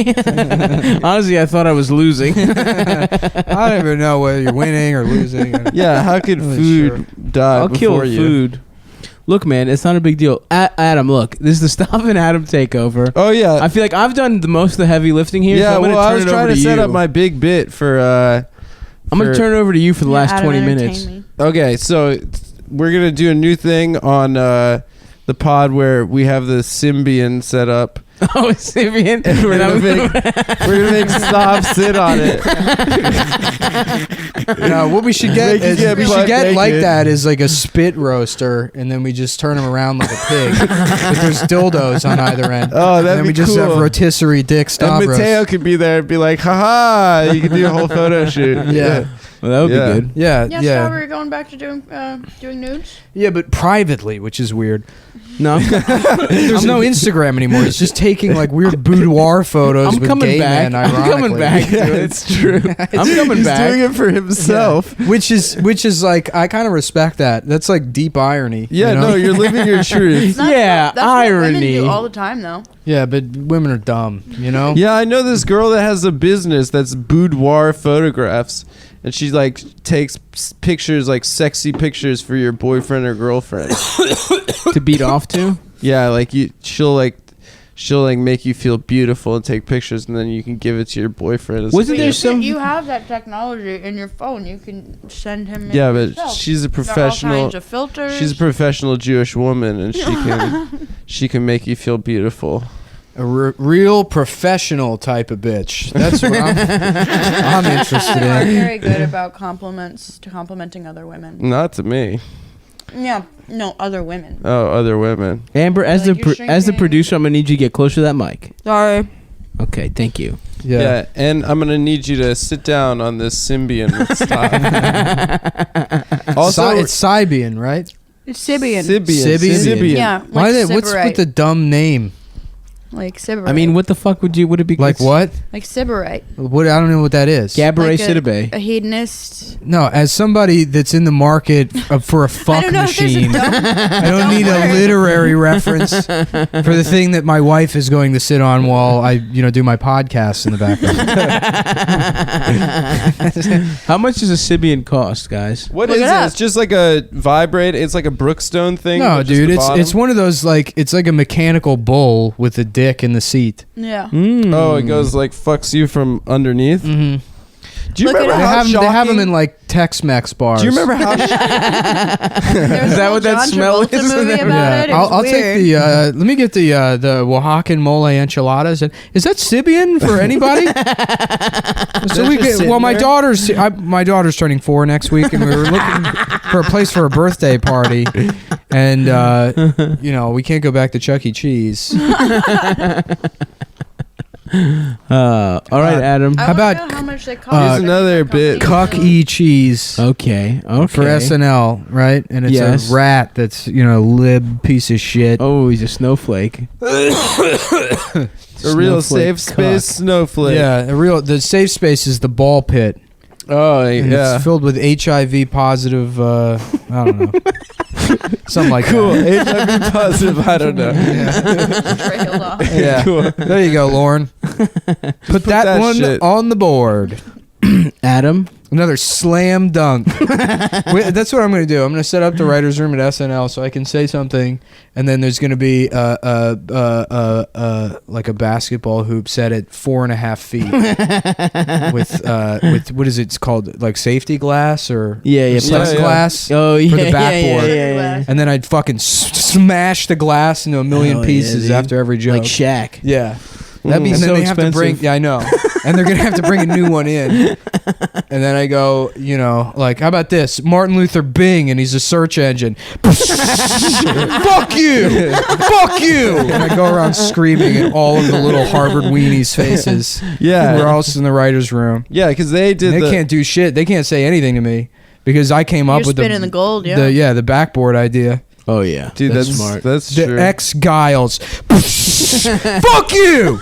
Honestly, I thought I was losing. I don't even know whether you're winning or losing. Yeah, how could Really food die I'll kill before you? food. Look, man, it's not a big deal. Adam, look, this is the Stav and Adam takeover. Oh yeah, I feel like I've done the most of the heavy lifting here. yeah. so I'm gonna Well, I turn was it trying over to to set you. up my big bit for. I'm gonna turn it over to you for the last Adam, 20 entertain minutes. me. Okay, so we're gonna do a new thing on the pod where we have the Symbian set up. Oh, Simeon. And we're gonna make Stav sit on it. No, what we should get Make you is get we butt should get like naked. that is like a spit roaster, and then we just turn him around like a pig. But there's dildos on either end. Oh, And that'd then be we just cool. have rotisserie dick And Stavros. Mateo could be there and be like, haha, you can do a whole photo shoot. Yeah. Well, that would Yeah. be good. Yeah, Yeah, yeah, so we're going back to doing nudes. yeah, but privately, which is weird. No, There's no Instagram anymore. It's just taking like weird boudoir photos I'm with coming gay back. men. I'm coming ironically. back. Yeah, it's true. I'm coming He's back. doing it for himself. Which is like I kind of respect that. That's like deep irony. Yeah, you know? no, you're living your truth. Yeah, that's what women irony. do all the time, though. Yeah, but women are dumb. You know. Yeah, I know this girl that has a business that's boudoir photographs, and she like takes pictures, like sexy pictures for your boyfriend or girlfriend. To beat off to. Yeah, like she'll make you feel beautiful and take pictures, and then you can give it to your boyfriend. as a Wasn't there gift. some- You have that technology in your phone. You can send him. Yeah, it but yourself. she's a There are all professional. kinds of filters. She's a professional Jewish woman, and she can make you feel beautiful. A real professional type of bitch. That's what I'm interested You are in. very good about complimenting other women. Not to me. Yeah, no, other women. Oh, other women. Amber, as Like, the you're as the shrinking. producer, I'm gonna need you to get closer to that mic. Sorry. Okay, thank you. Yeah. And I'm gonna need you to sit down on this Symbian with Stav. Also, It's Sibian, right? It's Sibian. Sibian? Sibian. Yeah. Why like they? What's Sybarite. with the dumb name? Like Sybarite. I mean, what the fuck would it be? Like what? Like Sybarite. What? I don't know what that is. Gabourey Like Sidibe. a hedonist. No, as somebody that's in the market for a fuck I don't know if there's a machine, dumb- I don't need a literary reference for the thing that my wife is going to sit on while I, do my podcast in the background. How much does a Sibian cost, guys? What Look is it it? up. It's just like a vibrate. It's like a Brookstone thing. No, but just dude, the it's bottom. one of those like it's like a mechanical bull with a dick in the seat. Yeah. Mm. Oh, it goes like fucks you from underneath. Mm-hmm. Do you Look remember it how up. They have them shocking- in like Tex-Mex bars. Do you remember how? There was Is a that whole what that John smell Travolta is? movie about Yeah, it. It was I'll weird. take the. Let me get the Oaxacan mole enchiladas. And is that Sibian for anybody? So we just get. Well, sitting my daughter's turning 4 next week, and we were looking for a place for a birthday party, and we can't go back to Chuck E. Cheese. All right, Adam. I How wanna about, know how much they cost. Here's another bit. Cuck E. Cheese. Okay. For SNL, right? And it's Yes. a rat that's, lib piece of shit. Oh, he's a snowflake. A real safe space snowflake. Yeah, the safe space is the ball pit. Oh And yeah. it's filled with HIV positive, I don't know. Something like Cool. that. HIV positive. I don't know. Trailed off. Yeah. Cool. There you go, Lauren. Put that that one shit. on the board. Adam. Another slam dunk. Wait, that's what I'm going to do. I'm going to set up the writer's room at SNL so I can say something, and then there's going to be like a basketball hoop set at 4.5 feet with what is it? It's called like safety glass or Yeah. plexiglass. Oh yeah. For the backboard. Yeah. And then I'd fucking smash the glass into a million Hell yeah, pieces dude. after every joke. Like Shaq. Yeah. That'd be And then so they expensive. have to bring. Yeah, I know. And they're gonna have to bring a new one in. And then I go, like, how about this? Martin Luther Bing, and he's a search engine. Fuck you! Fuck you! And I go around screaming at all of the little Harvard weenies' faces. Yeah. We're all in the writer's room. Yeah, because they did. And they can't do shit. They can't say anything to me because I came up You're with spinning the gold, yeah. the backboard idea. Oh yeah. Dude, that's smart. That's The true. X Giles. Fuck you!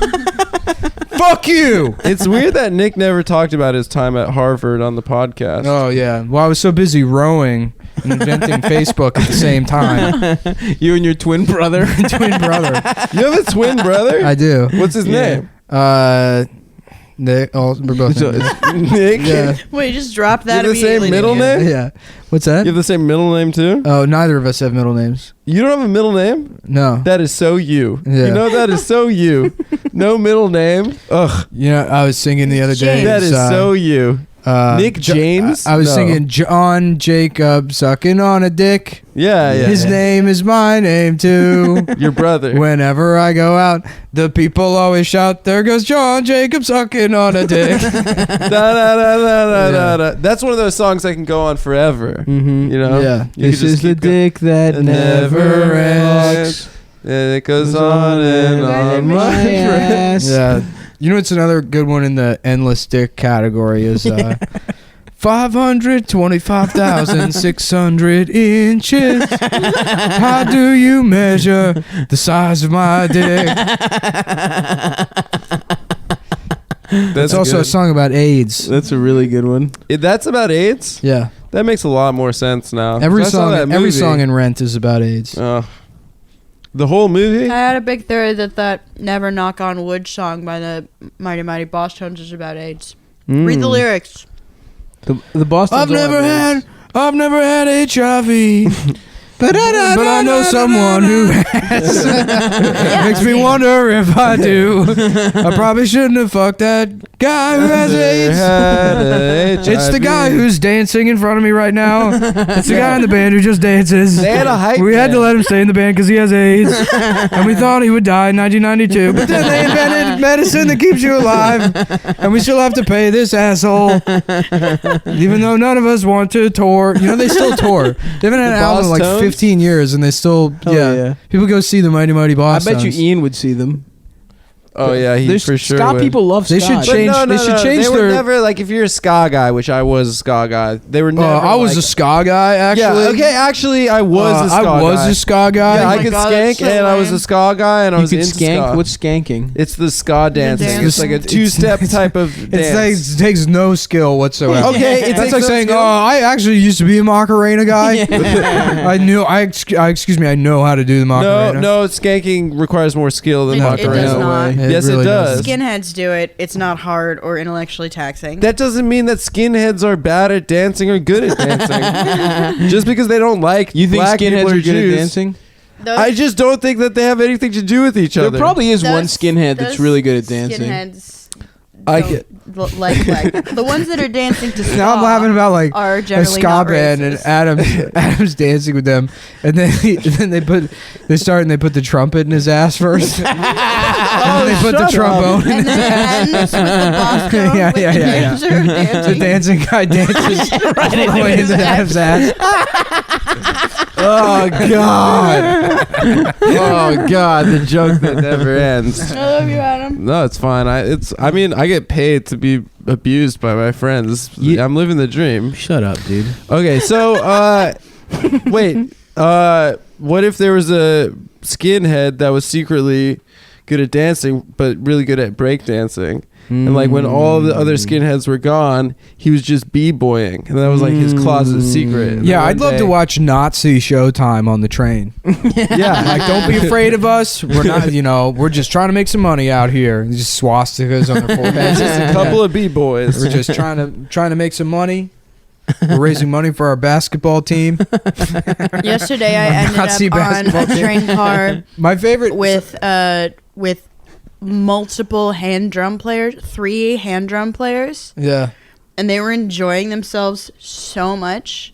Fuck you! It's weird that Nick never talked about his time at Harvard on the podcast. Oh yeah. Well, I was so busy rowing and inventing Facebook at the same time. You and your twin brother. Twin brother. You have a twin brother? I do. What's his name? Nick. Oh, we're both. So named it's Nick? Yeah. Wait, just drop that You have the same immediately. middle name? Yeah. What's that? You have the same middle name too? Oh, neither of us have middle names. You don't have a middle name? No. That is so you. Yeah. You know that is so you. No middle name. Ugh. I was singing the other day. That is so you. Nick James? I was No. singing John Jacob sucking on a dick. Yeah. His name is my name too. Your brother. Whenever I go out, the people always shout, "There goes John Jacob sucking on a dick." Da, da, da, da, da, da, da. That's one of those songs that can go on forever. Mm-hmm. You know? Yeah. You This could just is the keep going. dick that It never never ends. ends. And it goes on and on my friend. Yeah. You know what's another good one in the endless dick category is 525,600 inches. How do you measure the size of my dick? It's also a good. song about AIDS. That's a really good one. That's about AIDS? Yeah. That makes a lot more sense now. Every I saw that every movie. song in Rent is about AIDS. The whole movie? I had a big theory that Never Knock on Wood song by the Mighty Mighty Boss Tones is about AIDS. Read the lyrics. The Boston. I've never had HIV. But I know someone who has. Makes me wonder if I do. I probably shouldn't have fucked that guy who has AIDS. It's the guy who's dancing in front of me right now. It's the guy in the band who just dances. They had a hype We had to man. let him stay in the band because he has AIDS. And we thought he would die in 1992. But then they invented medicine that keeps you alive. And we still have to pay this asshole. Even though none of us want to tour. They still tour. They haven't had an album in Boss like Tones? 15 years and they still, Hell yeah. People go see the Mighty Mighty I Boss bet you Tones. Ian would see them. Oh yeah, he There's for sure ska would. people love ska. They should But change- no, they should change they their- were never like if you're a ska guy, which I was a ska guy. They were never. I was like, a ska guy, actually. Yeah, okay, actually, I was a ska guy. I was a ska guy. Yeah, Oh I my could God, skank, that's so and I was lame. a ska guy, and I You was could into skank. ska. What's skanking? It's the ska dancing. dance. It's like a two-step type of dance. It takes no skill whatsoever. Okay, it That's takes like no saying, skill. I actually used to be a Macarena guy. I know how to do the No, Macarena. no, skanking requires more skill than It Macarena. does not. Yes, it does. Skinheads do it. It's not hard or intellectually taxing. That doesn't mean that skinheads are bad at dancing or good at dancing. Just because they don't like You think black people skinheads or are good Jews. at dancing? Those- I just don't think that they have anything to do with each There other. probably is one those- skinhead that's those really good at dancing. Skinheads I don't get- the ones that are dancing to ska. Now I'm laughing about like are a generally ska not band and racist. Adam's dancing with them, and then they put the trumpet in his ass first. And then they put the trombone in And his then ass. it ends with the Bosco Yeah, with yeah, the yeah, yeah. dancer The dancing. dancing guy dances all the way into Adam's ass. Oh god. Oh god, the joke that never ends. I love you, Adam. No, it's fine. I mean, I get paid to be abused by my friends. I'm living the dream. Shut up, dude. Okay, so wait. What if there was a skinhead that was secretly good at dancing but really good at break dancing? And like when all the other skinheads were gone, he was just b-boying, and that was like his closet secret. And Yeah, then I'd one love to day- watch Nazi Showtime on the train. Yeah, Like, don't be afraid of us. We're not, we're just trying to make some money out here. Just swastikas on their foreheads. just a couple of b-boys. We're just trying to make some money. We're raising money for our basketball team. Yesterday, I ended Nazi up on basketball a team. train car My favorite with multiple hand drum players, 3 hand drum players, Yeah. and they were enjoying themselves so much.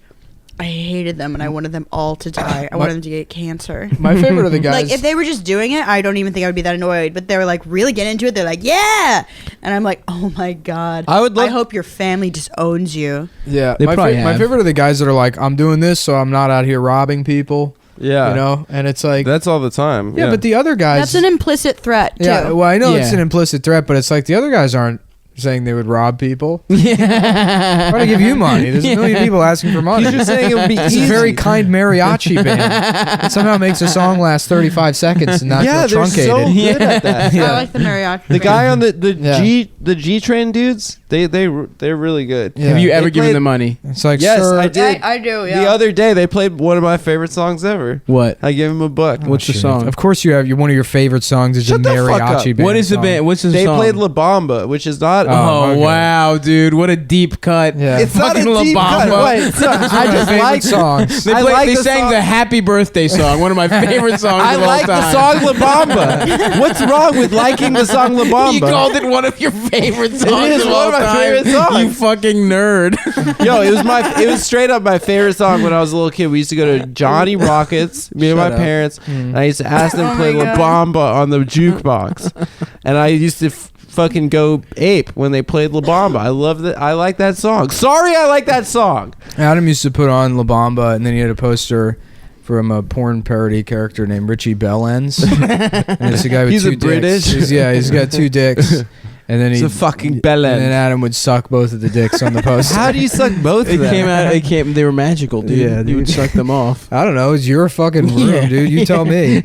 I hated them, and I wanted them all to die. I wanted them to get cancer. My favorite are the guys. Like, if they were just doing it, I don't even think I would be that annoyed. But they were like really getting into it. They're like, yeah, and I'm like, oh my god. I would love- I hope your family disowns you. Yeah, They my, probably my have. favorite are the guys that are like, I'm doing this so I'm not out here robbing people. Yeah, And it's like, that's all the time. yeah, but the other guys. That's an implicit threat too. yeah, well, I know it's Yeah. an implicit threat, but it's like the other guys aren't saying they would rob people. Yeah. Why to give you money? There's a million people asking for money. He's just saying it would be It's easy. a very kind mariachi band. It somehow makes a song last 35 seconds and not yeah, feel they're truncated. so good at that. Yeah. I like the mariachi. The guy on the Yeah. G train dudes, they're really good. Yeah. Have you ever They given played- them money? It's like, Yes, sir, I did. I do. Yeah. The other day they played one of my favorite songs ever. What? I gave him a buck. What's the shit. song? Of course you have. One of your favorite songs is Shut a the fuck up. mariachi band. What is the song. band? What's the They song? played La Bamba, which is not. Oh, okay. wow, dude! What a deep cut. Yeah. It's not a Fucking La deep cut. Bamba. Wait, so, I just favorite like songs. They, I played, like they the sang song. the Happy Birthday song, one of my favorite songs I of all like the time. song La Bamba. What's wrong with liking the song La Bamba? You called it one of your favorite songs is of one all of my time. favorite songs. You fucking nerd. Yo, it was straight up my favorite song when I was a little kid. We used to go to Johnny Rockets, me and my Shut up. parents, and I used to ask them to Oh play my La God. Bamba on the jukebox, and I used to fucking go ape when they played La Bamba. I love that. I like that song. Sorry, I like that song. Adam used to put on La Bamba, and then he had a poster from a porn parody character named Richie Bellends. And it's a guy with He's two a dicks. British? He's got 2 dicks. And then It's he a fucking And bellend. then Adam would suck both of the dicks on the poster. How do you suck both It of them? came out. It came. They were magical, dude. Yeah, You would dude. suck them off. I don't know. It's your fucking room, Yeah. dude. You tell me.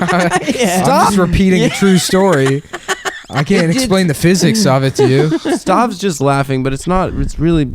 I'm just repeating a true story. I can't explain the physics of it to you. Stav's just laughing, but it's not. It's really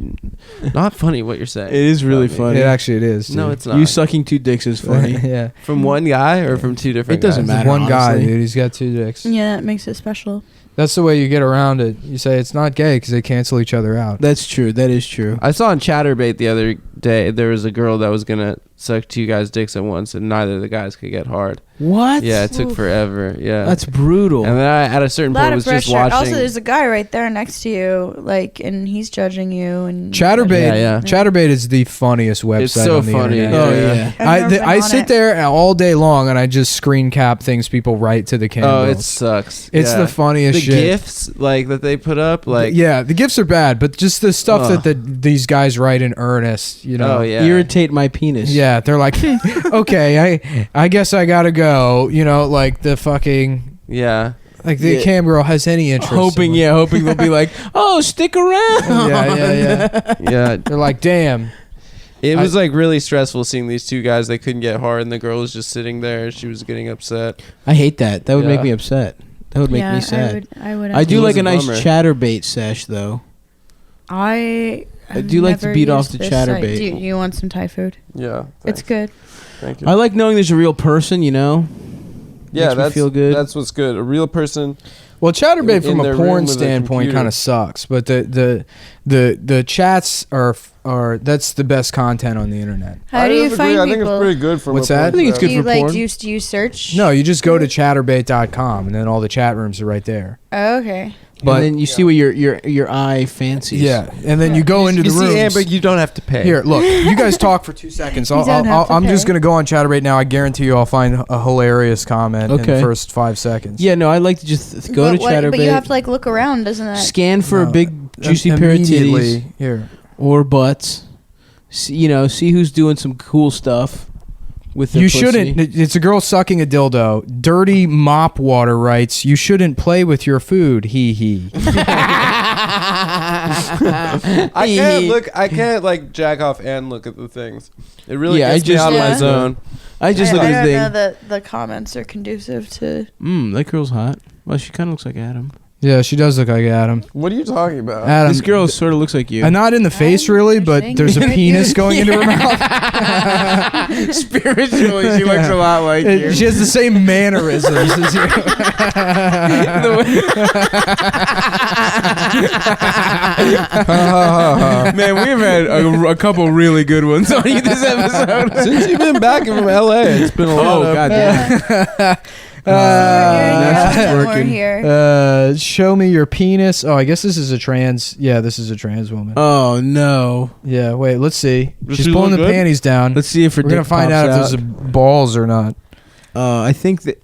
not funny what you're saying. It is really about me. funny. It is. Dude. No, it's not. You sucking 2 dicks is funny. Yeah. From one guy or from 2 different. It doesn't guys? matter. One guy, honestly. dude. He's got 2 dicks. Yeah, that makes it special. That's the way you get around it. You say it's not gay because they cancel each other out. That's true. That is true. I saw on Chatterbait the other day there was a girl that was gonna suck 2 guys' dicks at once, and neither of the guys could get hard. What? Yeah, it took Oof. forever. Yeah, That's brutal. And then I, at a certain A lot point, of was just pressure. watching. Also, there's a guy right there next to you, like, and he's judging you. And Chatterbait. Yeah, yeah. Chatterbait is the funniest website It's so on the funny. internet. Oh, yeah. yeah. I've never been I on sit it. there all day long and I just screen cap things people write to the camera. Oh, it sucks. It's Yeah. the funniest the shit. gifs like that they put up, like yeah, the gifts are bad, but just the stuff Ugh. that these guys write in earnest, you know. oh yeah, Irritate my penis. Yeah, they're like, okay, I guess I gotta go. You know, like the fucking yeah. like the Yeah. cam girl has any interest. Hoping they'll be like, oh, stick around. Yeah. Yeah, They're like, damn. it was like really stressful seeing these 2 guys. They couldn't get hard, and the girl was just sitting there. She was getting upset. I hate that. That would make Yeah. me upset. That would make me sad. I would. I do It like was a a nice bummer. chatterbait sesh though. I do like to never beat off used the this site. chatterbait. Do you want some Thai food? Yeah, It's good. Thank you. I like knowing there's a real person, you know? Yeah, Makes me that's feel good. That's what's good. A real person. Well, Chatterbait In from their a room porn with a standpoint computer. kind of sucks, but the chats are that's the best content on the internet. How do you find people? good for What's that? I think it's good Do you for like? porn. Do you search? No, you just go to chatterbait.com and then all the chat rooms are right there. Oh, okay. But and then you see what your eye fancies. yeah, and then you go into You the see rooms. Amber, you don't have to pay. Here, look. You guys talk for 2 seconds. You don't have to I'm just pay. gonna go on Chatterbait now. I guarantee you, I'll find a hilarious comment in the Okay. first 5 seconds. Yeah, no, I like to just go to Chatterbait. But you have to like look around, doesn't that? scan for No, a big juicy pair of immediately. titties Here. or butts. See who's doing some cool stuff with their You pussy. shouldn't. It's a girl sucking a dildo. Dirty Mop Water writes, "You shouldn't play with your food." Hee hee. I can't like jack off and look at the things. It really Yeah, gets me out of my Yeah. zone. I just look I at don't the know thing. that the comments are conducive to. That girl's hot. Well, she kind of looks like Adam. Yeah, she does look like Adam. What are you talking about? Adam. This girl sort of looks like you. Not in the face, really, but saying there's a you're penis good. going into her mouth. Spiritually, she looks a lot like you. She has the same mannerisms as you. Man, we've had a couple really good ones on you this episode. Since you've been back from LA, it's been a lot Oh, of God damn. Now she's we're working. here. Show me your penis. Oh, I guess this is a trans. Yeah, this is a trans woman. Oh, no. Yeah, wait, let's see. Does She's she pulling the look good? panties down. Let's see if her We're gonna dick find out pops if there's balls or not. I think that...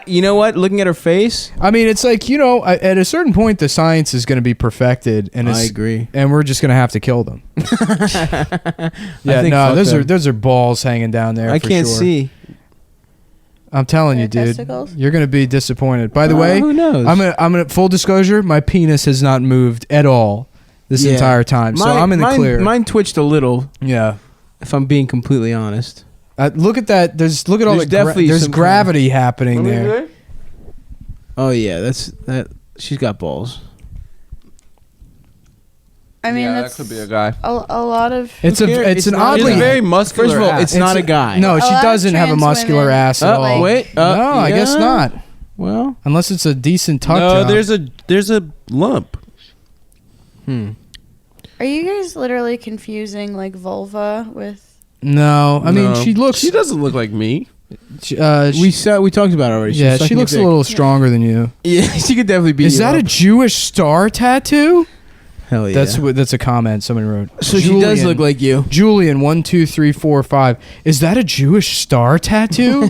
You know what? Looking at her face, I mean, it's like, at a certain point, the science is going to be perfected, and I agree. and we're just going to have to kill them. Yeah, think no, fuck those are balls hanging down there. I for can't sure. see. I'm telling you, Their dude. testicles? You're going to be disappointed. By the Oh, way, who knows? I'm gonna full disclosure, my penis has not moved at all this Yeah. entire time, so Mine- I'm in the mine- clear. Mine twitched a little, Yeah. if I'm being completely honest. Look at that. Look at all There's the definitely there's some gravity happening there. Oh yeah, that. She's got balls. I mean, yeah, that that's could be a guy. a lot of. It's Who cares? it's an not- He's oddly a very muscular. First of all, ass. it's not a guy. No, A she lot of doesn't have a trans muscular women, ass at Oh, all. like- wait. No, I guess yeah. not. Well, Unless it's a decent tuck no. job. There's a lump. Are you guys literally confusing like vulva with? No, I mean No. she looks. She doesn't look like me. She, we talked about it already. She's yeah, she sucking looks a dick. little stronger than you. Yeah, she could definitely be. Is that a Jewish star tattoo? hell yeah? That's a comment somebody wrote. so. She does look like you. Julian 1 2 3 4 5. Is that a Jewish star tattoo?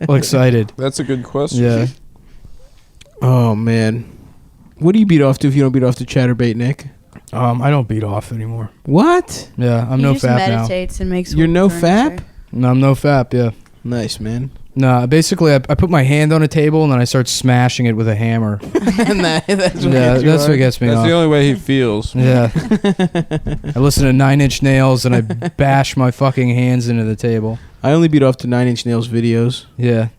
Well, excited. That's a good question. Yeah. Oh man, what do you beat off to if you don't beat off to Chatterbait, Nick? I don't beat off anymore. What? Yeah, I'm He no just fap now. meditates and makes. You're no furniture. fap? No, I'm no fap. Yeah. Nice man. No, basically, I put my hand on a table and then I start smashing it with a hammer. And that's Yeah, that's what gets me That's off. the only way he feels. Yeah. I listen to 9 Inch Nails and I bash my fucking hands into the table. I only beat off to 9 Inch Nails videos. Yeah.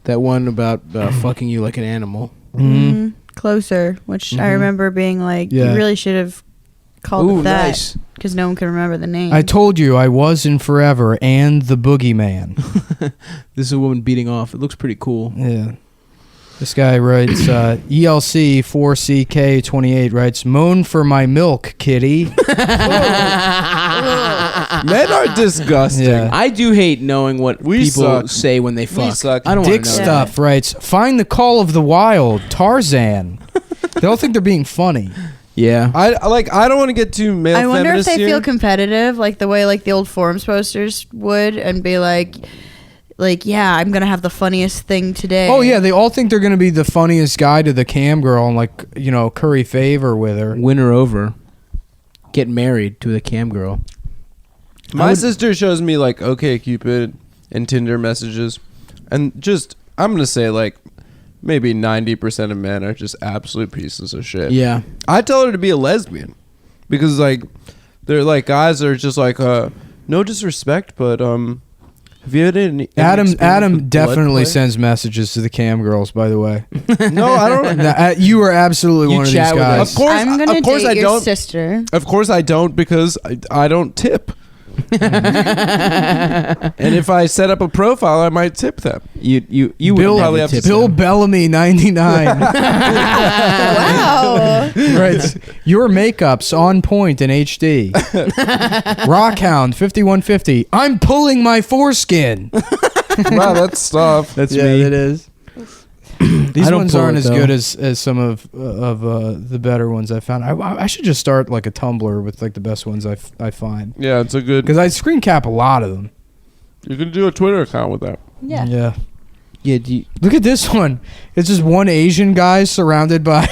That one about fucking you like an animal. Mhm. Closer, which I Mhm. remember being like, Yeah. you really should have called Ooh, it that nice. because no one can remember the name. I told you I was in Forever and the Boogeyman. This is a woman beating off. It looks pretty cool. Yeah. This guy writes, ELC4CK28 writes, moan for my milk, kitty. Men are disgusting. Yeah. I do hate knowing what We people suck. say when they fuck. suck. I don't want Dick to know. Stuff writes, find the call of the wild, Tarzan. They all think they're being funny. Yeah. I don't want to get too male I wonder if feminist they here. feel competitive, like the way like the old forums posters would, and be like, yeah, I'm gonna have the funniest thing today. Oh, yeah, they all think they're going to be the funniest guy to the cam girl and, like, curry favor with her. Win her over. Get married to the cam girl. My sister shows me like OkCupid and Tinder messages, and just I'm gonna say like maybe 90% of men are just absolute pieces of shit. Yeah. I tell her to be a lesbian because like they're like guys that are just like no disrespect, but have you had any experience Adam with blood definitely play? sends messages to the cam girls, by the way. No, I don't. You are absolutely You one of these chat with guys. us. Of course, I'm gonna of course date I your don't. sister. Of course I don't because I don't tip. And if I set up a profile, I might tip them. You Bill, would probably never have to tip Bill them. Bellamy 99 Wow. writes, your makeup's on point in HD. Rockhound 5150, I'm pulling my foreskin. Wow, that's stuff. That's Yeah, me. it is. These I don't ones pull aren't it, as though. good as some of the better ones I found. I should just start like a Tumblr with like the best ones I find, Yeah, it's a good. because I screen cap a lot of them. You can do a Twitter account with that. Yeah. Yeah. Yeah. Do you, Look at this one. It's just one Asian guy surrounded by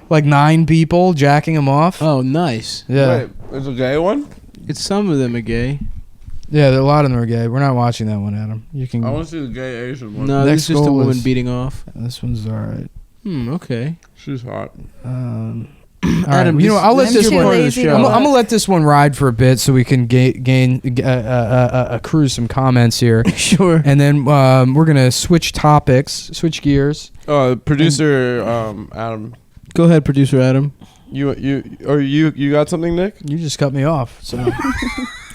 like 9 people jacking him off. oh, nice. Yeah. Wait, there's a gay one? It's some of them are gay. Yeah, a lot of them are gay. We're not watching that one, Adam. You can. I want to see the gay Asian one. No, Next this is just a goal woman is- beating off. This one's all right. Okay. She's hot. All right. Adam, You know, I'll let I'm this too one. lazy to I'm watch. gonna let this one ride for a bit so we can accrue some comments here, Sure. and then we're gonna switch topics, switch gears. Producer Adam. Go ahead, producer Adam. You got something, Nick? You just cut me off, so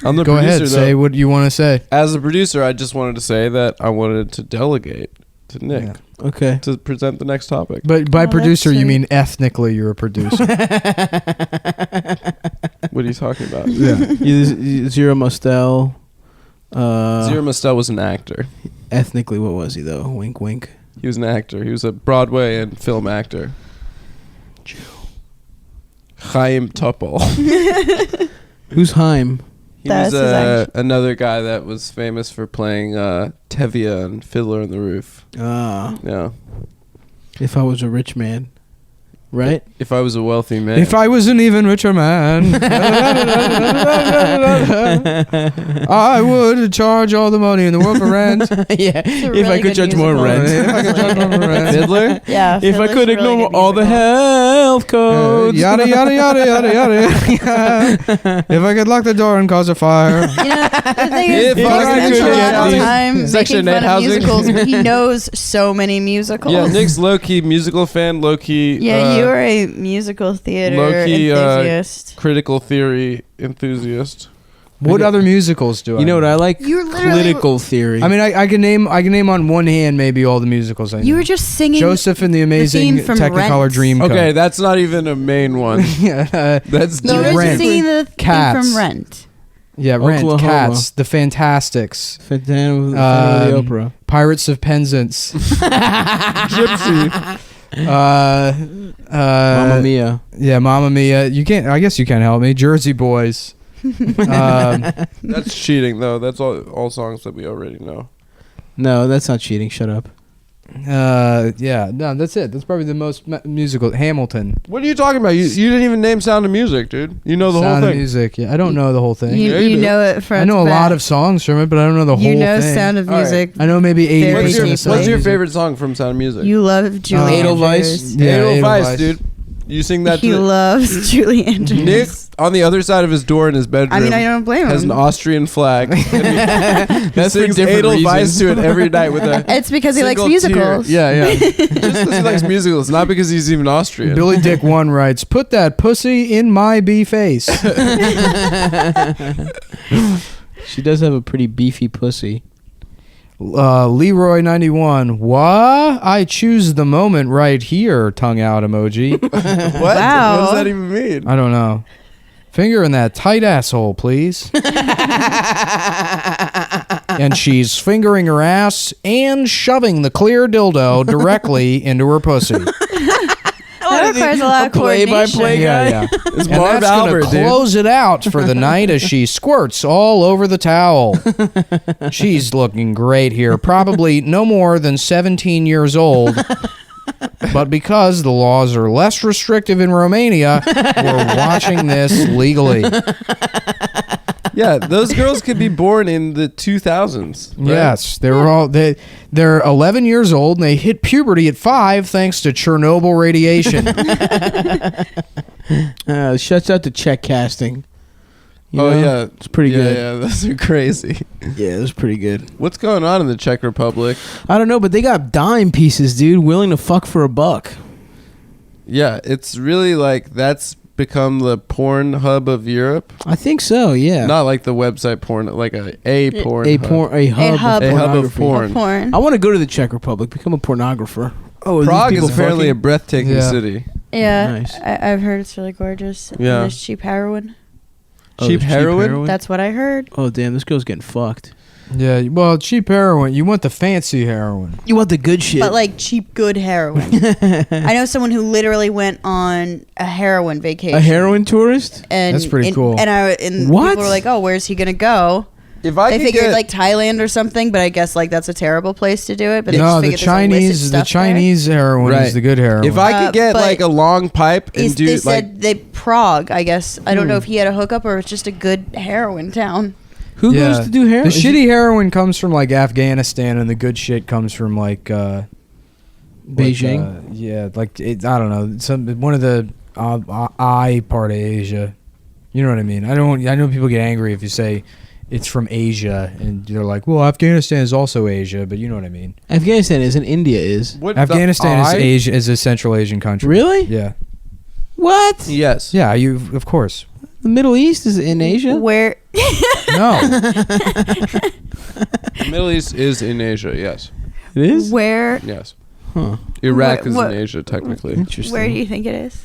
I'm the go producer. ahead. Say what you want to say. As a producer, I just wanted to say that I wanted to delegate to Nick Yeah. Okay. to present the next topic. But by Oh, that's producer, you sweet. mean ethnically you're a producer. What are you talking about? Zero Mostel. Zero Mostel was an actor. Ethnically, what was he though? Wink, wink. He was an actor. He was a Broadway and film actor. Chaim Topol. Who's Haim? He That's was his act- another guy that was famous for playing Tevye and Fiddler on the Roof. Ah, Yeah. if I was a rich man, right? If I was a wealthy man. If I was an even richer man, I would charge all the money in the world for rent. Yeah. It's a If I really could good charge more musical. rent. If I could charge more rent. Fiddler? Yeah. If I Fiddler's could a really ignore good all the musical. health codes. Yada yada yada yada yada. If I could lock the door and cause a fire. You know, the thing is, If Nick's I spends could a lot get of the time Section making 8 fun of housing. musicals, but he knows so many musicals. Yeah, Nick's low-key musical fan, low-key Yeah, you are a musical theater low-key, enthusiast. critical theory enthusiast. What other musicals do I? You know what I like? You're literally- Political theory. I mean, I can name on one hand maybe all the musicals I know. You were just singing. Joseph and the Amazing theme from Technicolor Rent. Dreamcoat. Okay, that's not even a main one. yeah, That's You were just Rent. singing the theme Cats. from Rent. yeah, Rent, Oklahoma. Cats, The Fantastics, Phantom of the Opera. Pirates of Penzance, Gypsy. Mamma Mia. Yeah, Mamma Mia. You can't. I guess you can't help me. Jersey Boys. That's cheating, though. That's all songs that we already know. No, that's not cheating. Shut up. Yeah, no, that's it. That's probably the most musical. Hamilton. What are you talking about? You didn't even name Sound of Music, dude. You know the Sound whole of thing. Music. Yeah, I don't know the whole thing. You, Yeah, you you do. know it from. I know a lot of songs from it, but I don't know the You whole know thing. Sound of All right. Music. I know maybe 80% Very What's your, of deeply. Sound what's of your Music. favorite song from Sound of Music? You love Julie Edelweiss. Andrews. Yeah, Edelweiss, Edelweiss. dude. You sing that He to loves Julie Andrews. Nick on the other side of his door in his bedroom. I mean, I don't blame has an him. Austrian flag. And That's for sings different Edelweiss reasons. to it every night with a It's because he likes single tear. musicals. Yeah. Just because he likes musicals, not because he's even Austrian. Billy Dick 1 writes, "Put that pussy in my B face." She does have a pretty beefy pussy. Leroy 91. What? I choose the moment right here. Tongue out emoji. What? Wow. What does that even mean? I don't know. Finger in that tight asshole, please. And she's fingering her ass and shoving the clear dildo directly into her pussy. That requires a lot of coordination. play-by-play guy? Yeah. It's And Marv that's Albert, gonna dude. close it out for the night as she squirts all over the towel. She's looking great here. Probably no more than 17 years old. But because the laws are less restrictive in Romania, we're watching this legally. Yeah, those girls could be born in the 2000s. Right? Yes, they're 11 years old and they hit puberty at 5 thanks to Chernobyl radiation. Shuts out the check casting. You Oh know? yeah, It's pretty good. Yeah, those are crazy. Yeah, it was pretty good. What's going on in the Czech Republic? I don't know, but they got dime pieces, dude, willing to fuck for $1. Yeah, it's really like that's become the porn hub of Europe. I think so, yeah. Not like the website porn, like a porn. a hub. porn, a hub, hub. of A hub of pornography. porn. Porn. I want to go to the Czech Republic, become a pornographer. Oh, Prague is apparently a breathtaking Yeah. city. Yeah, Nice. I've heard it's really gorgeous. And Yeah. there's cheap heroin. Cheap heroin? That's what I heard. Oh, damn, this girl's getting fucked. Yeah, well, cheap heroin. You want the fancy heroin. You want the good shit. But like cheap, good heroin. I know someone who literally went on a heroin vacation. a heroin tourist? And That's pretty cool. And What? people were like, "Oh, where's he gonna go?" If I They could figured get, like Thailand or something, but I guess like that's a terrible place to do it. But they No, just the figured there's illicit Chinese, the stuff there. Chinese heroin Right. is the good heroin. if I could get but like a long pipe and do They like said they Prague, I guess. I don't know if he had a hookup or it's just a good heroin town. Who Yeah. goes to do heroin? The shitty heroin comes from like Afghanistan, and the good shit comes from like Beijing? yeah, like I don't know, one of the I part of Asia. You know what I mean? I know people get angry if you say it's from Asia, and they're like, "Well, Afghanistan is also Asia," but you know what I mean. Afghanistan isn't. India is. what Afghanistan the is I? Asia, is a Central Asian country. Really? Yeah. What? Yes. Yeah. You of course. The Middle East is in Asia? Where No. The Middle East is in Asia. Yes. It is? where Yes. Huh. Iraq is what- in Asia technically. Interesting. where do you think it is?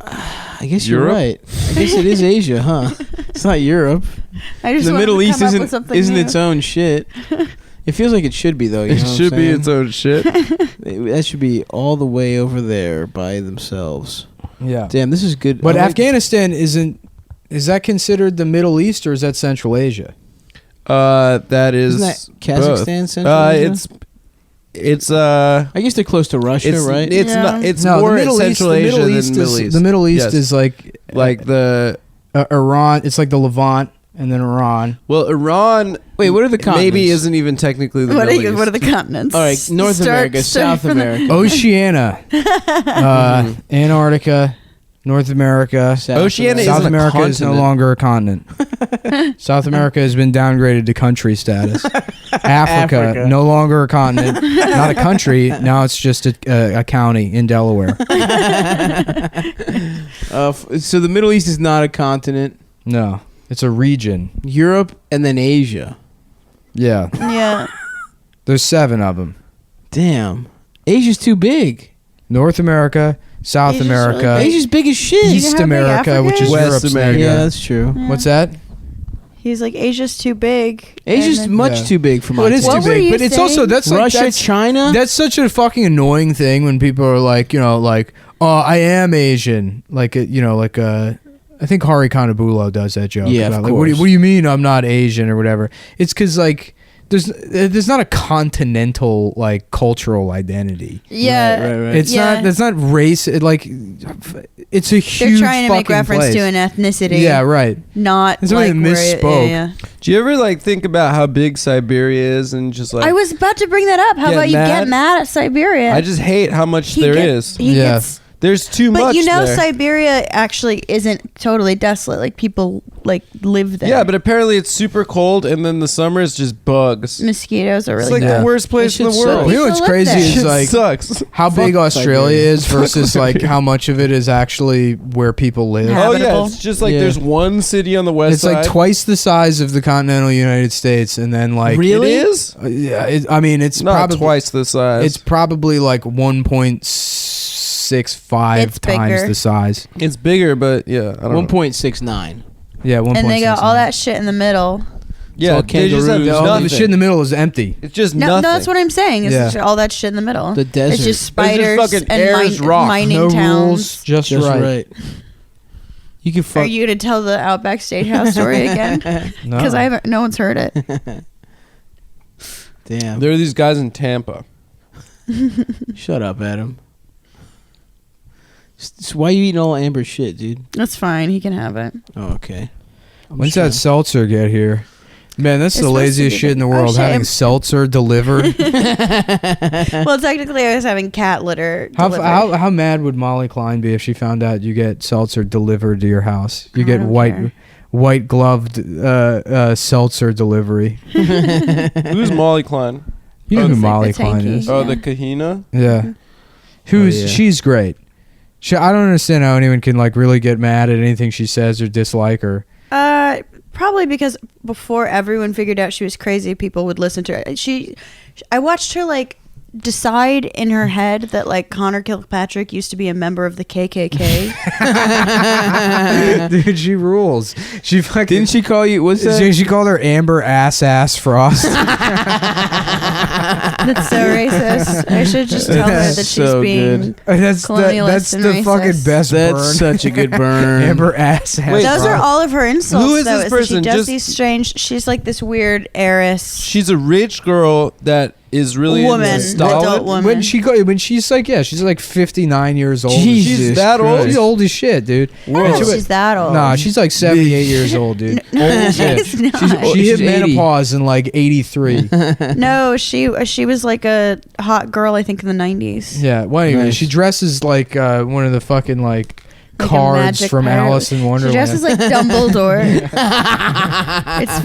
I guess you're Europe? right. I guess it is Asia, huh? It's not Europe. I just The wanted Middle to East come up with isn't something isn't new. its own shit. It feels like it should be though. You It know what should I'm be saying? its own shit. That should be all the way over there by themselves. Yeah. Damn, this is good. But I like- Afghanistan isn't. Is that considered the Middle East or is that Central Asia? That is Isn't that Kazakhstan, both. Central Asia? It's I guess they're close to Russia, it's right? it's Yeah. not it's No, more the Middle East, Central the Asia Middle than East Middle is, East. The Middle East Yes. is like the Iran. It's like the Levant and then Iran. well Iran. Wait, what are the continents? Maybe isn't even technically the What Middle East. are the continents? All right, North America, start South from the- America. Oceania, Antarctica, North America. South Oceania America. South isn't a America is no continent. longer a continent. South America has been downgraded to country status. Africa, no longer a continent, not a country. Now it's just a county in Delaware. So the Middle East is not a continent. No, it's a region. Europe and then Asia. Yeah, Yeah. there's 7 of them. Damn, Asia's too big. North America, South Asia's America, really big. Asia's big as shit. You know East how big America, Africa which is is? West Europe's America. Yeah, neighbor. that's true. What's that? He's like, Asia's too big. Asia's And then- much Yeah. too big for my Well, it is What too were big, you but it's also saying? that's like Russia, that's, China. that's such a fucking annoying thing when people are like, you know, like, oh, I am Asian, like, you know, like I think Hari Kanabulo does that joke. Yeah, of about, like, what course. do you mean I'm not Asian or whatever? It's because like there's not a continental like cultural identity. Yeah. Right. It's Yeah. not. That's not race. It's a They're huge. trying to make fucking reference place. to an ethnicity. Yeah, right. Not It's somebody like that where misspoke. yeah. Do you ever like think about how big Siberia is and just like I was about to bring that up. How Get about you mad? get mad at Siberia? I just hate how much He there get- is. He Yeah. gets, There's too but much you know, there. Siberia actually isn't totally desolate. Like people like live there. Yeah, but apparently it's super cold, and then the summer is just bugs. mosquitoes are It's really like bad. the worst place in the That shit world. You know what's People live crazy there. is Shit like sucks. how big Fuck Australia Siberia. is versus like how much of it is actually where people live. Yeah. Oh yeah, Habitable. it's just like Yeah. there's one city on the west It's side. like twice the size of the continental United States, and then like Really? It is yeah, I mean it's not probably twice the size. It's probably like 1.65 It's times bigger. the size. It's bigger, but yeah, I don't know. 1.69. Yeah, 1.69. and they got all that shit in the middle. Yeah, all they just have kangaroos. All nothing. the shit in the middle is empty. It's just No, nothing. no, that's what I'm saying. Is Yeah. just all that shit in the middle. The desert. It's just spiders fucking and air's rock. mining No towns. rules, just Just right. right. You can Are fuck. you gonna tell the Outback Steakhouse story again? No. Because I haven't. No one's heard it. Damn. There are these guys in Tampa. Shut up, Adam. Why you eating all Amber's shit, dude? That's fine. He can have it. Oh, okay. When's that seltzer get here? Man, that's It's the supposed to laziest be shit in the oh, world. shit. Having seltzer delivered. Well, technically, I was having cat litter. delivered. How mad would Molly Klein be if she found out you get seltzer delivered to your house? You I get don't care. white gloved seltzer delivery. Who's Molly Klein? You know Oh, who the- Molly the Klein tanky. is? Oh, Yeah. the Kahina. Yeah. Who's yeah. she's great. I don't understand how anyone can like really get mad at anything she says or dislike her. Probably because before everyone figured out she was crazy, people would listen to her. I watched her like decide in her head that like Connor Kilpatrick used to be a member of the KKK. Dude, she rules. She fucking Didn't she call you? What's that? She called her Amber ass Frost. That's so racist. I should just tell her that she's so being good. That's colonialist the and racist. fucking best That's burn. such a good burn. Amber ass. Wait, Those are all of her insults. Who is though, this is that person? She does Just- these strange. She's like this weird heiress. She's a rich girl that is really Woman. into Stalin. Adult woman. When she's like, yeah, she's like 59 years old. Jesus She's that old? She's old as shit, dude. I don't know if she's that old. Nah, she's like 78 years old, dude. No, she's not. She hit She's 80. menopause in like 83. No, she was like a hot girl, I think, in the 90s. Yeah, well, anyway, Nice. she dresses like one of the fucking like Like a cards magic from pirate. Alice in Wonderland. She dresses like Dumbledore. It's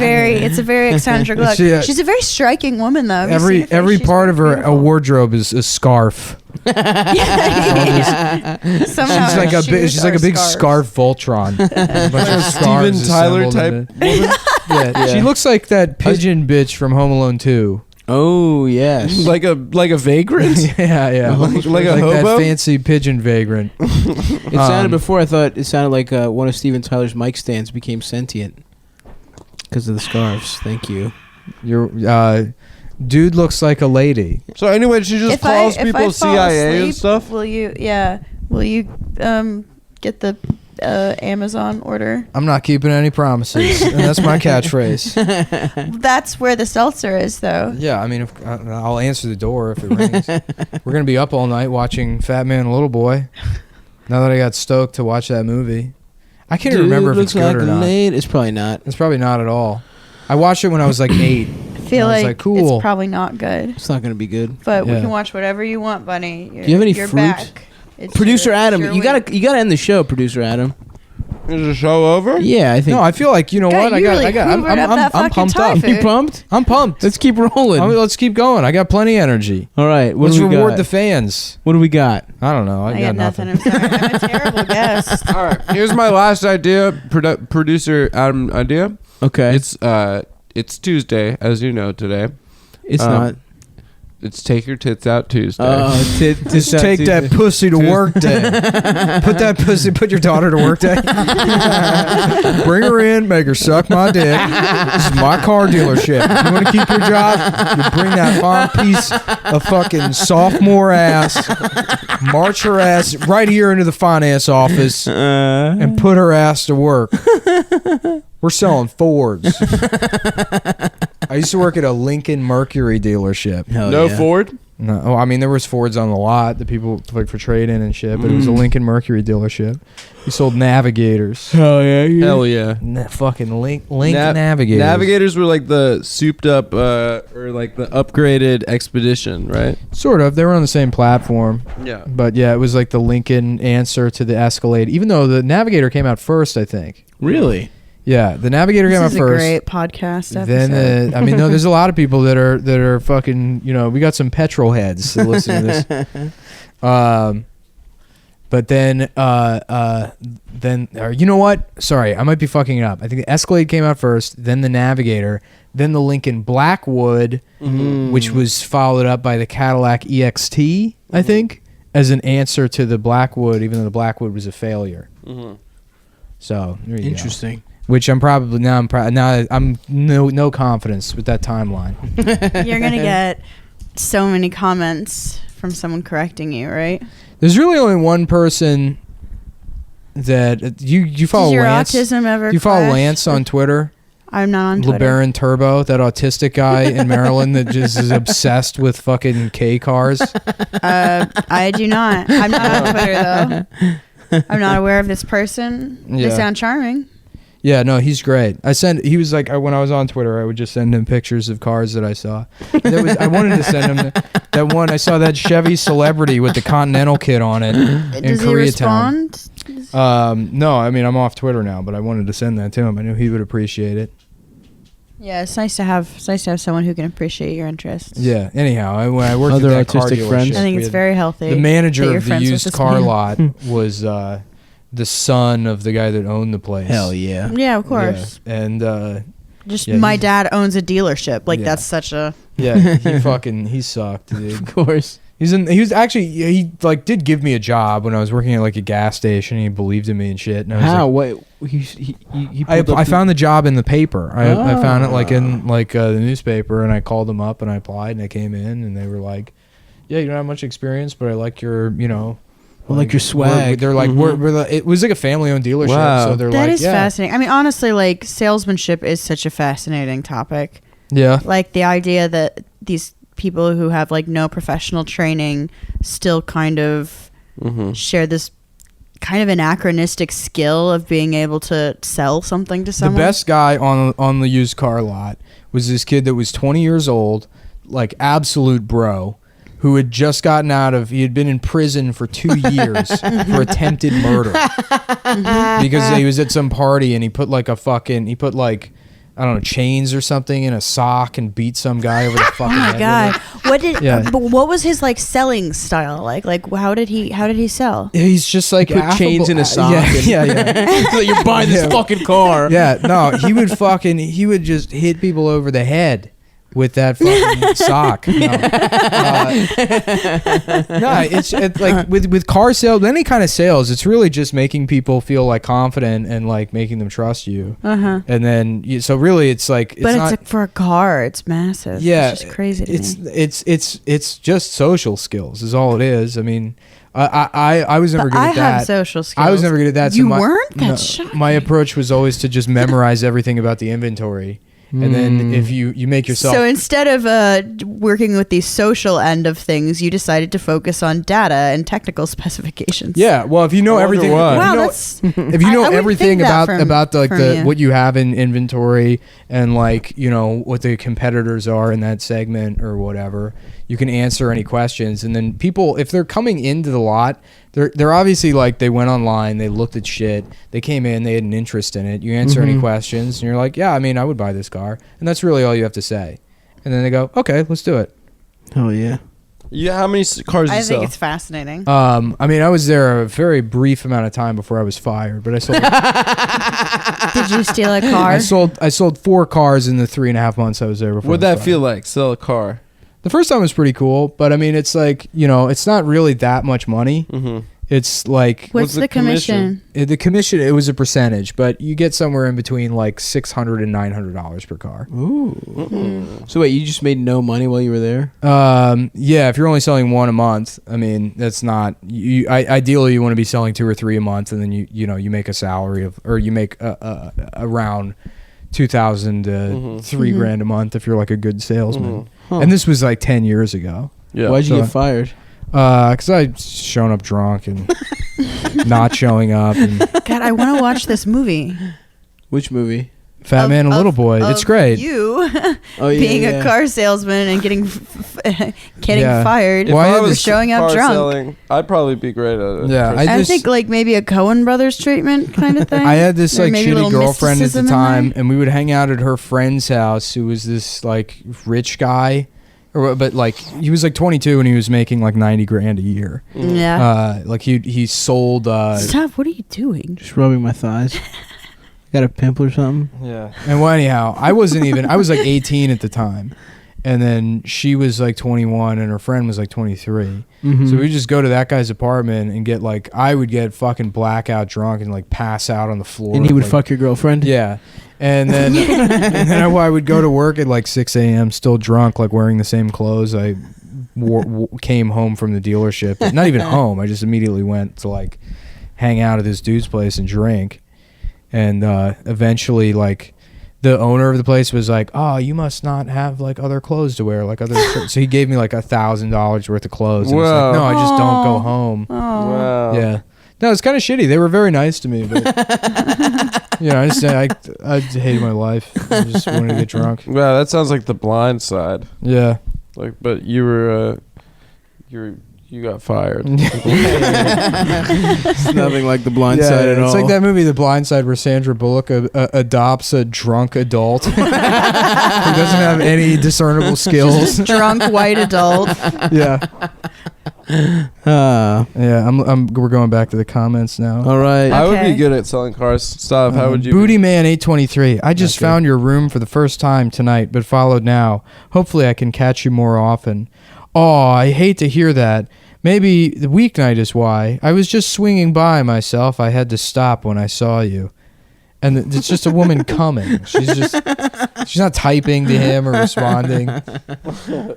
a very eccentric look. She, She's a very striking woman, though. Have you seen her face? every She's part of her beautiful. wardrobe is a scarf. Yeah. Somehow She's like a shoes she's like are a big scarves. scarf Voltron. A bunch of Steven scarves Tyler assembled type into- woman. Yeah, she looks like that pigeon bitch from Home Alone 2. Oh yes. like a vagrant. Yeah. Like a that hobo? fancy pigeon vagrant. It sounded before. I thought it sounded like one of Steven Tyler's mic stands became sentient because of the scarves. Thank you. Your dude looks like a lady. So anyway, she just calls if people I fall CIA and asleep, stuff. Will you get the Amazon order? I'm not keeping any promises, and that's my catchphrase. That's where the seltzer is, though. Yeah, I mean, I'll answer the door if it rings. We're gonna be up all night watching Fat Man and Little Boy. Now that I got stoked to watch that movie, I can't even remember if it's good or not. It's probably not. It's probably not at all. I watched it when I was like 8. I feel I was like, like, cool. it's probably not good. It's not going to be good. But we Yeah. can watch whatever you want, buddy. you have any you're fruit? Back. It's Producer your- Adam, your you week. gotta end the show, Producer Adam. Is the show over? Yeah, I think. No, I feel like you know God, what you really hoovered up that I'm fucking pumped Thai up. food. you pumped? I'm pumped. Let's keep rolling. I mean, let's keep going. I got plenty of energy. All right, what Let's do we reward got? the fans. What do we got? I don't know. I I got nothing. I'm sorry. I'm a terrible guest. All right. Here's my last idea. Producer Adam idea. Okay, It's Tuesday, as you know today. it's um, not. It's Take Your Tits Out Tuesday. Just take that pussy to work day. Put your daughter to work day. Bring her in, make her suck my dick. This is my car dealership. You want to keep your job? You bring that fine piece of fucking sophomore ass, march her ass right here into the finance office, and put her ass to work. We're selling Fords. I used to work at a Lincoln Mercury dealership. Hell No yeah. Ford? No, I mean there was Fords on the lot that people like for trade-in and shit, but it was a Lincoln Mercury delership. We sold Navigators. Hell yeah. Hell yeah. Fucking Link Navigators. Navigators were like the souped up or like the upgraded Expedition, right? Sort of. They were on the same platform, Yeah. but yeah, it was like the Lincoln answer to the Escalade. Even though the Navigator came out first, I think. Really? Yeah, the Navigator came out This is a first. great podcast episode. Then I mean, no, there's a lot of people that are fucking. You know, we got some petrol heads that listen to this. But then or you know what? Sorry, I might be fucking it up. I think the Escalade came out first, then the Navigator, then the Lincoln Blackwood, which was followed up by the Cadillac EXT, I think, as an answer to the Blackwood, even though the Blackwood was a failure. So there you go. Interesting. Which I'm probably now I'm no confidence with that timeline. You're gonna get so many comments from someone correcting you, right? There's really only one person that you follow. Does your Lance. autism ever? You follow clash Lance on with- Twitter. I'm not on Twitter. LeBaron Turbo, that autistic guy in Maryland that just is obsessed with fucking K cars. I do not. I'm not on Twitter though. I'm not aware of this person. They Yeah. sound charming. Yeah, no, he's great. He was like, when I was on Twitter, I would just send him pictures of cars that I saw. I wanted to send him that one. I saw that Chevy Celebrity with the Continental kit on it in Does he Koreatown. respond? No, I mean, I'm off Twitter now, but I wanted to send that to him. I knew he would appreciate it. Yeah, it's nice to have someone who can appreciate your interests. Yeah. Anyhow, when I worked Other at that car autistic dealership, friends? I think we it's had- very healthy. the that manager you're of the friends with used this car man. lot was the son of the guy that owned the place. Hell yeah. Yeah, of course. Yeah. And Just Yeah, my he's- dad owns a dealership. Like Yeah. that's such a. Yeah, he sucked, dude. Of course. He was actually he like did give me a job when I was working at like a gas station. He believed in me and shit. And I was How? like, What? He I pulled up found the job in the paper. I found it like in Ah. like the newspaper, and I called them up and I applied, and I came in, and they were like, "Yeah, you don't have much experience, but I like your, I like your swag." They're like, Mhm. it was like a family-owned dealership, Wow. so they're That like, is yeah, fascinating. I mean, honestly, like salesmanship is such a fascinating topic. yeah, Like the idea that these people who have like no professional training still kind of share this kind of anachronistic skill of being able to sell something to someone. The best guy on the used car lot was this kid that was 20 years old, like absolute bro, who had just gotten he had been in prison for 2 years for attempted murder because he was at some party and he put like I don't know, chains or something in a sock and beat some guy over the fucking Oh my head god! with What did? Yeah. But what was his like selling style like? Like how did he sell? it. He's just like Put chains in a sock Yeah, and- yeah. So you're buying this fucking car. Yeah, no, he would just hit people over the head with that fucking sock. No, it's like with car sales, any kind of sales, it's really just making people feel like confident and like making them trust you. Uh-huh. And then, so really, it's like, But not, it's for a car. It's massive. yeah, It's just crazy to me. it's just social skills is all it is. I mean, I was never But good I at that. have social skills. I was never good at that. You my, weren't? no, That's shocking. my approach was always to just memorize everything about the inventory. And then if you make yourself... So instead of working with the social end of things, you decided to focus on data and technical specifications. yeah, well, if you know I wonder everything... why. if you Wow, know- that's if you I know wouldn't everything think that about like from the you. what you have in inventory and like what the competitors are in that segment or whatever, you can answer any questions. And then people, if they're coming into the lot, they're obviously like they went online, they looked at shit, they came in, they had an interest in it. You answer any questions, and you're like, yeah, I mean, I would buy this car, and that's really all you have to say. And then they go, okay, let's do it. Oh yeah. Yeah, how many cars do I you think sell? it's fascinating. I mean, I was there a very brief amount of time before I was fired, but I sold. Did you steal a car? I sold 4 cars in the 3.5 months I was there before. What'd I was that fired. feel like? Sell a car. The first time was pretty cool, but I mean, it's like, it's not really that much money. Mm-hmm. It's like What's the commission? the commission. It was a percentage, but you get somewhere in between like $600 and $900 per car. Ooh. So wait, you just made no money while you were there? Yeah, if you're only selling 1 a month, I mean, that's not. Ideally, you want to be selling 2 or 3 a month, and then you make a salary of, or you make around $2,000 to $3,000 a month if you're like a good salesman. Huh. And this was like 10 years ago. Yeah. Why'd you So- get fired? Because I shown up drunk and not showing up. And God, I want to watch this movie. Which movie? Fat Man and Little Boy. It's Of great. You Oh yeah. being yeah. a car salesman and getting Yeah. fired If Why I are for was showing up car drunk. selling, I'd probably be great at it. Yeah, I think like maybe a Coen Brothers treatment kind of thing. I had this Or like maybe a shitty little girlfriend at the mysticism in time, there. and we would hang out at her friend's house, who was this like rich guy, but like he was like 22 and he was making like $90,000 a year. Yeah. Like he sold. Stop! What are you doing? Just rubbing my thighs. Got a pimple or something? Yeah. And well, anyhow, I was like 18 at the time, and then she was like 21, and her friend was like 23. So we just go to that guy's apartment and get like, I would get fucking blackout drunk and like pass out on the floor. And he would like, fuck your girlfriend? Yeah. And then I would go to work at like 6 a.m. still drunk, like wearing the same clothes I came home from the dealership. Not even home. I just immediately went to like hang out at this dude's place and drink. And eventually like the owner of the place was like, oh, you must not have like other clothes to wear, like other shirts. So he gave me like $1,000 worth of clothes. And I was like, no, I just don't go home. Oh. Wow. Yeah. No, it's kind of shitty. They were very nice to me, but I hated my life. I just wanted to get drunk. Wow, that sounds like The Blind Side. Yeah. Like, but you were, you got fired. It's nothing like The Blind Yeah, Side at all. it's like that movie The Blind Side where Sandra Bullock adopts a drunk adult who doesn't have any discernible skills. Drunk white adult. Yeah. We're going back to the comments now. All right. I would be Okay. good at selling cars. Stop. How would you? Booty Man 823. I just Okay. found your room for the first time tonight, but followed now. Hopefully, I can catch you more often. Oh, I hate to hear that. Maybe the weeknight is why. I was just swinging by myself. I had to stop when I saw you. And it's just a woman coming. She's not typing to him or responding.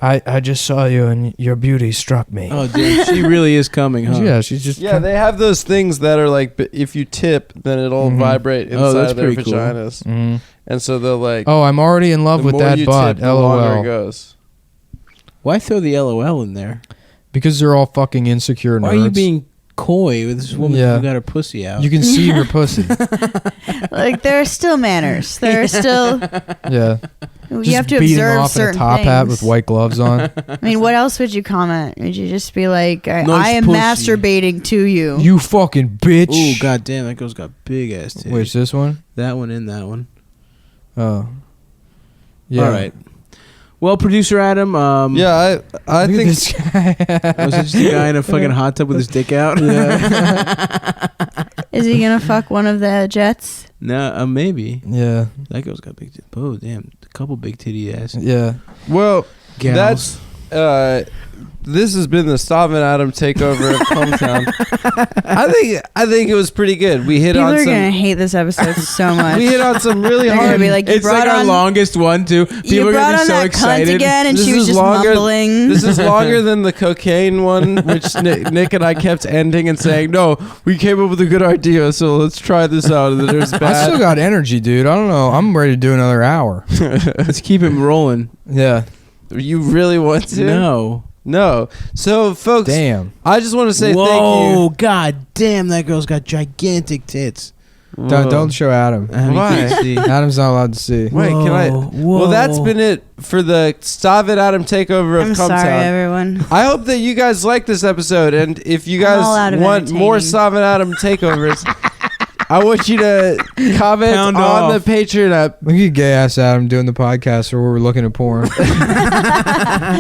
I just saw you and your beauty struck me. Oh, damn. She really is coming, huh? Yeah, she's just. Yeah, they have those things that are like, if you tip, then it'll vibrate inside that's of their pretty cool. vaginas, Mhm. and so they'll like. Oh, I'm already in love the with more that you butt. tip, the longer it LOL. goes. Why throw the LOL in there? Because they're all fucking insecure nerds. Why are you being coy with this woman Yeah. who got her pussy out? You can see her pussy. Like there are still manners. There are still. Yeah. You have to beating observe off in a certain top things. hat with white gloves on. I mean, what else would you comment? Would you just be like, I Nice am pussy. masturbating to you? You fucking bitch. Ooh, goddamn, that girl's got big ass titties. Which, this one? That one and that one. Oh. Yeah. All right. Well, producer Adam. Yeah, I Look at think this guy. Was it just a guy in a fucking hot tub with his dick out? Is he gonna fuck one of the jets? No, maybe. Yeah. That girl's got big. Oh, damn, a couple big titty ass. Yeah. well, Gals. that's this has been the Stav and Adam takeover of CumTown. I think it was pretty good. We hit People on are some. gonna hate this episode so much. We hit on some really They're gonna hard. be like, you It's like brought our on, longest one too. you People are brought gonna be on so that excited. cunt again, and This she was is just longer- mumbling. This is longer than the cocaine one, which Nick and I kept ending and saying, "No, we came up with a good idea, so let's try this out." And then it was I still bad. got energy, dude. I don't know. I'm ready to do another hour. Let's keep him rolling. Yeah. You really want to? No. So, folks, Damn. I just want to say Whoa, thank god damn, that girl's got gigantic tits. you. Don't show Adam. I mean, Why? you can see. Adam's not allowed to see. Wait, can I? Whoa. Well, that's been it for the Stav and Adam takeover of I'm sorry, CumTown. everyone. I hope that you guys like this episode, and if you I'm all out guys of want more entertaining. Stav and Adam takeovers, I want you to comment Pound on off. the Patreon app. Look at gay ass Adam doing the podcast where we're looking at porn.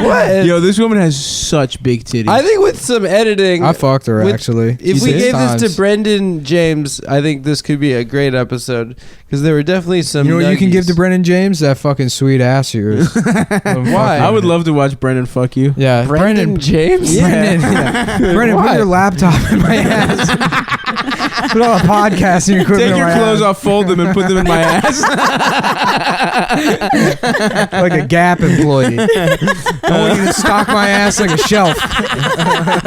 What? Yo, this woman has such big titties. I think with some editing, I fucked her, With- actually. if we 6 gave times. this to Brendan James, I think this could be a great episode because there were definitely some. You know what you can give to nuggies. Brendan James? That fucking sweet ass of yours. Why? I would love to watch Brendan fuck you. Yeah, Brendan James. Brendan, yeah. Brendan, put Why? your laptop in my ass. Put all the podcasting equipment Take in your my clothes ass. off, fold them, and put them in my ass. Like a Gap employee. I want you to stock my ass like a shelf.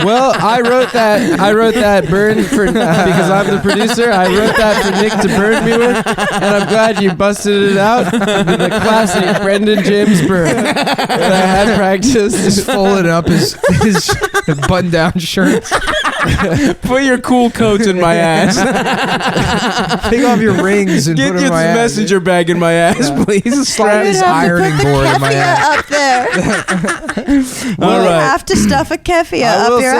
Well, I wrote that burn for because I'm the producer. I wrote that for Nick to burn me with, and I'm glad you busted it out with the classic Brendan James burn that I had practiced. Just folded up his button-down shirts. Put your cool coats in my ass. Take off your rings and Get put them your in my ass. messenger bag in my ass, please. Slide this ironing board in my ass. up there. All You right. have to stuff a keffia I will up your say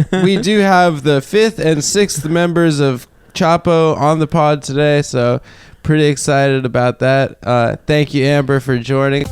ass. that we do have the 5th and 6th members of Chapo on the pod today, so pretty excited about that. Thank you, Amber, for joining.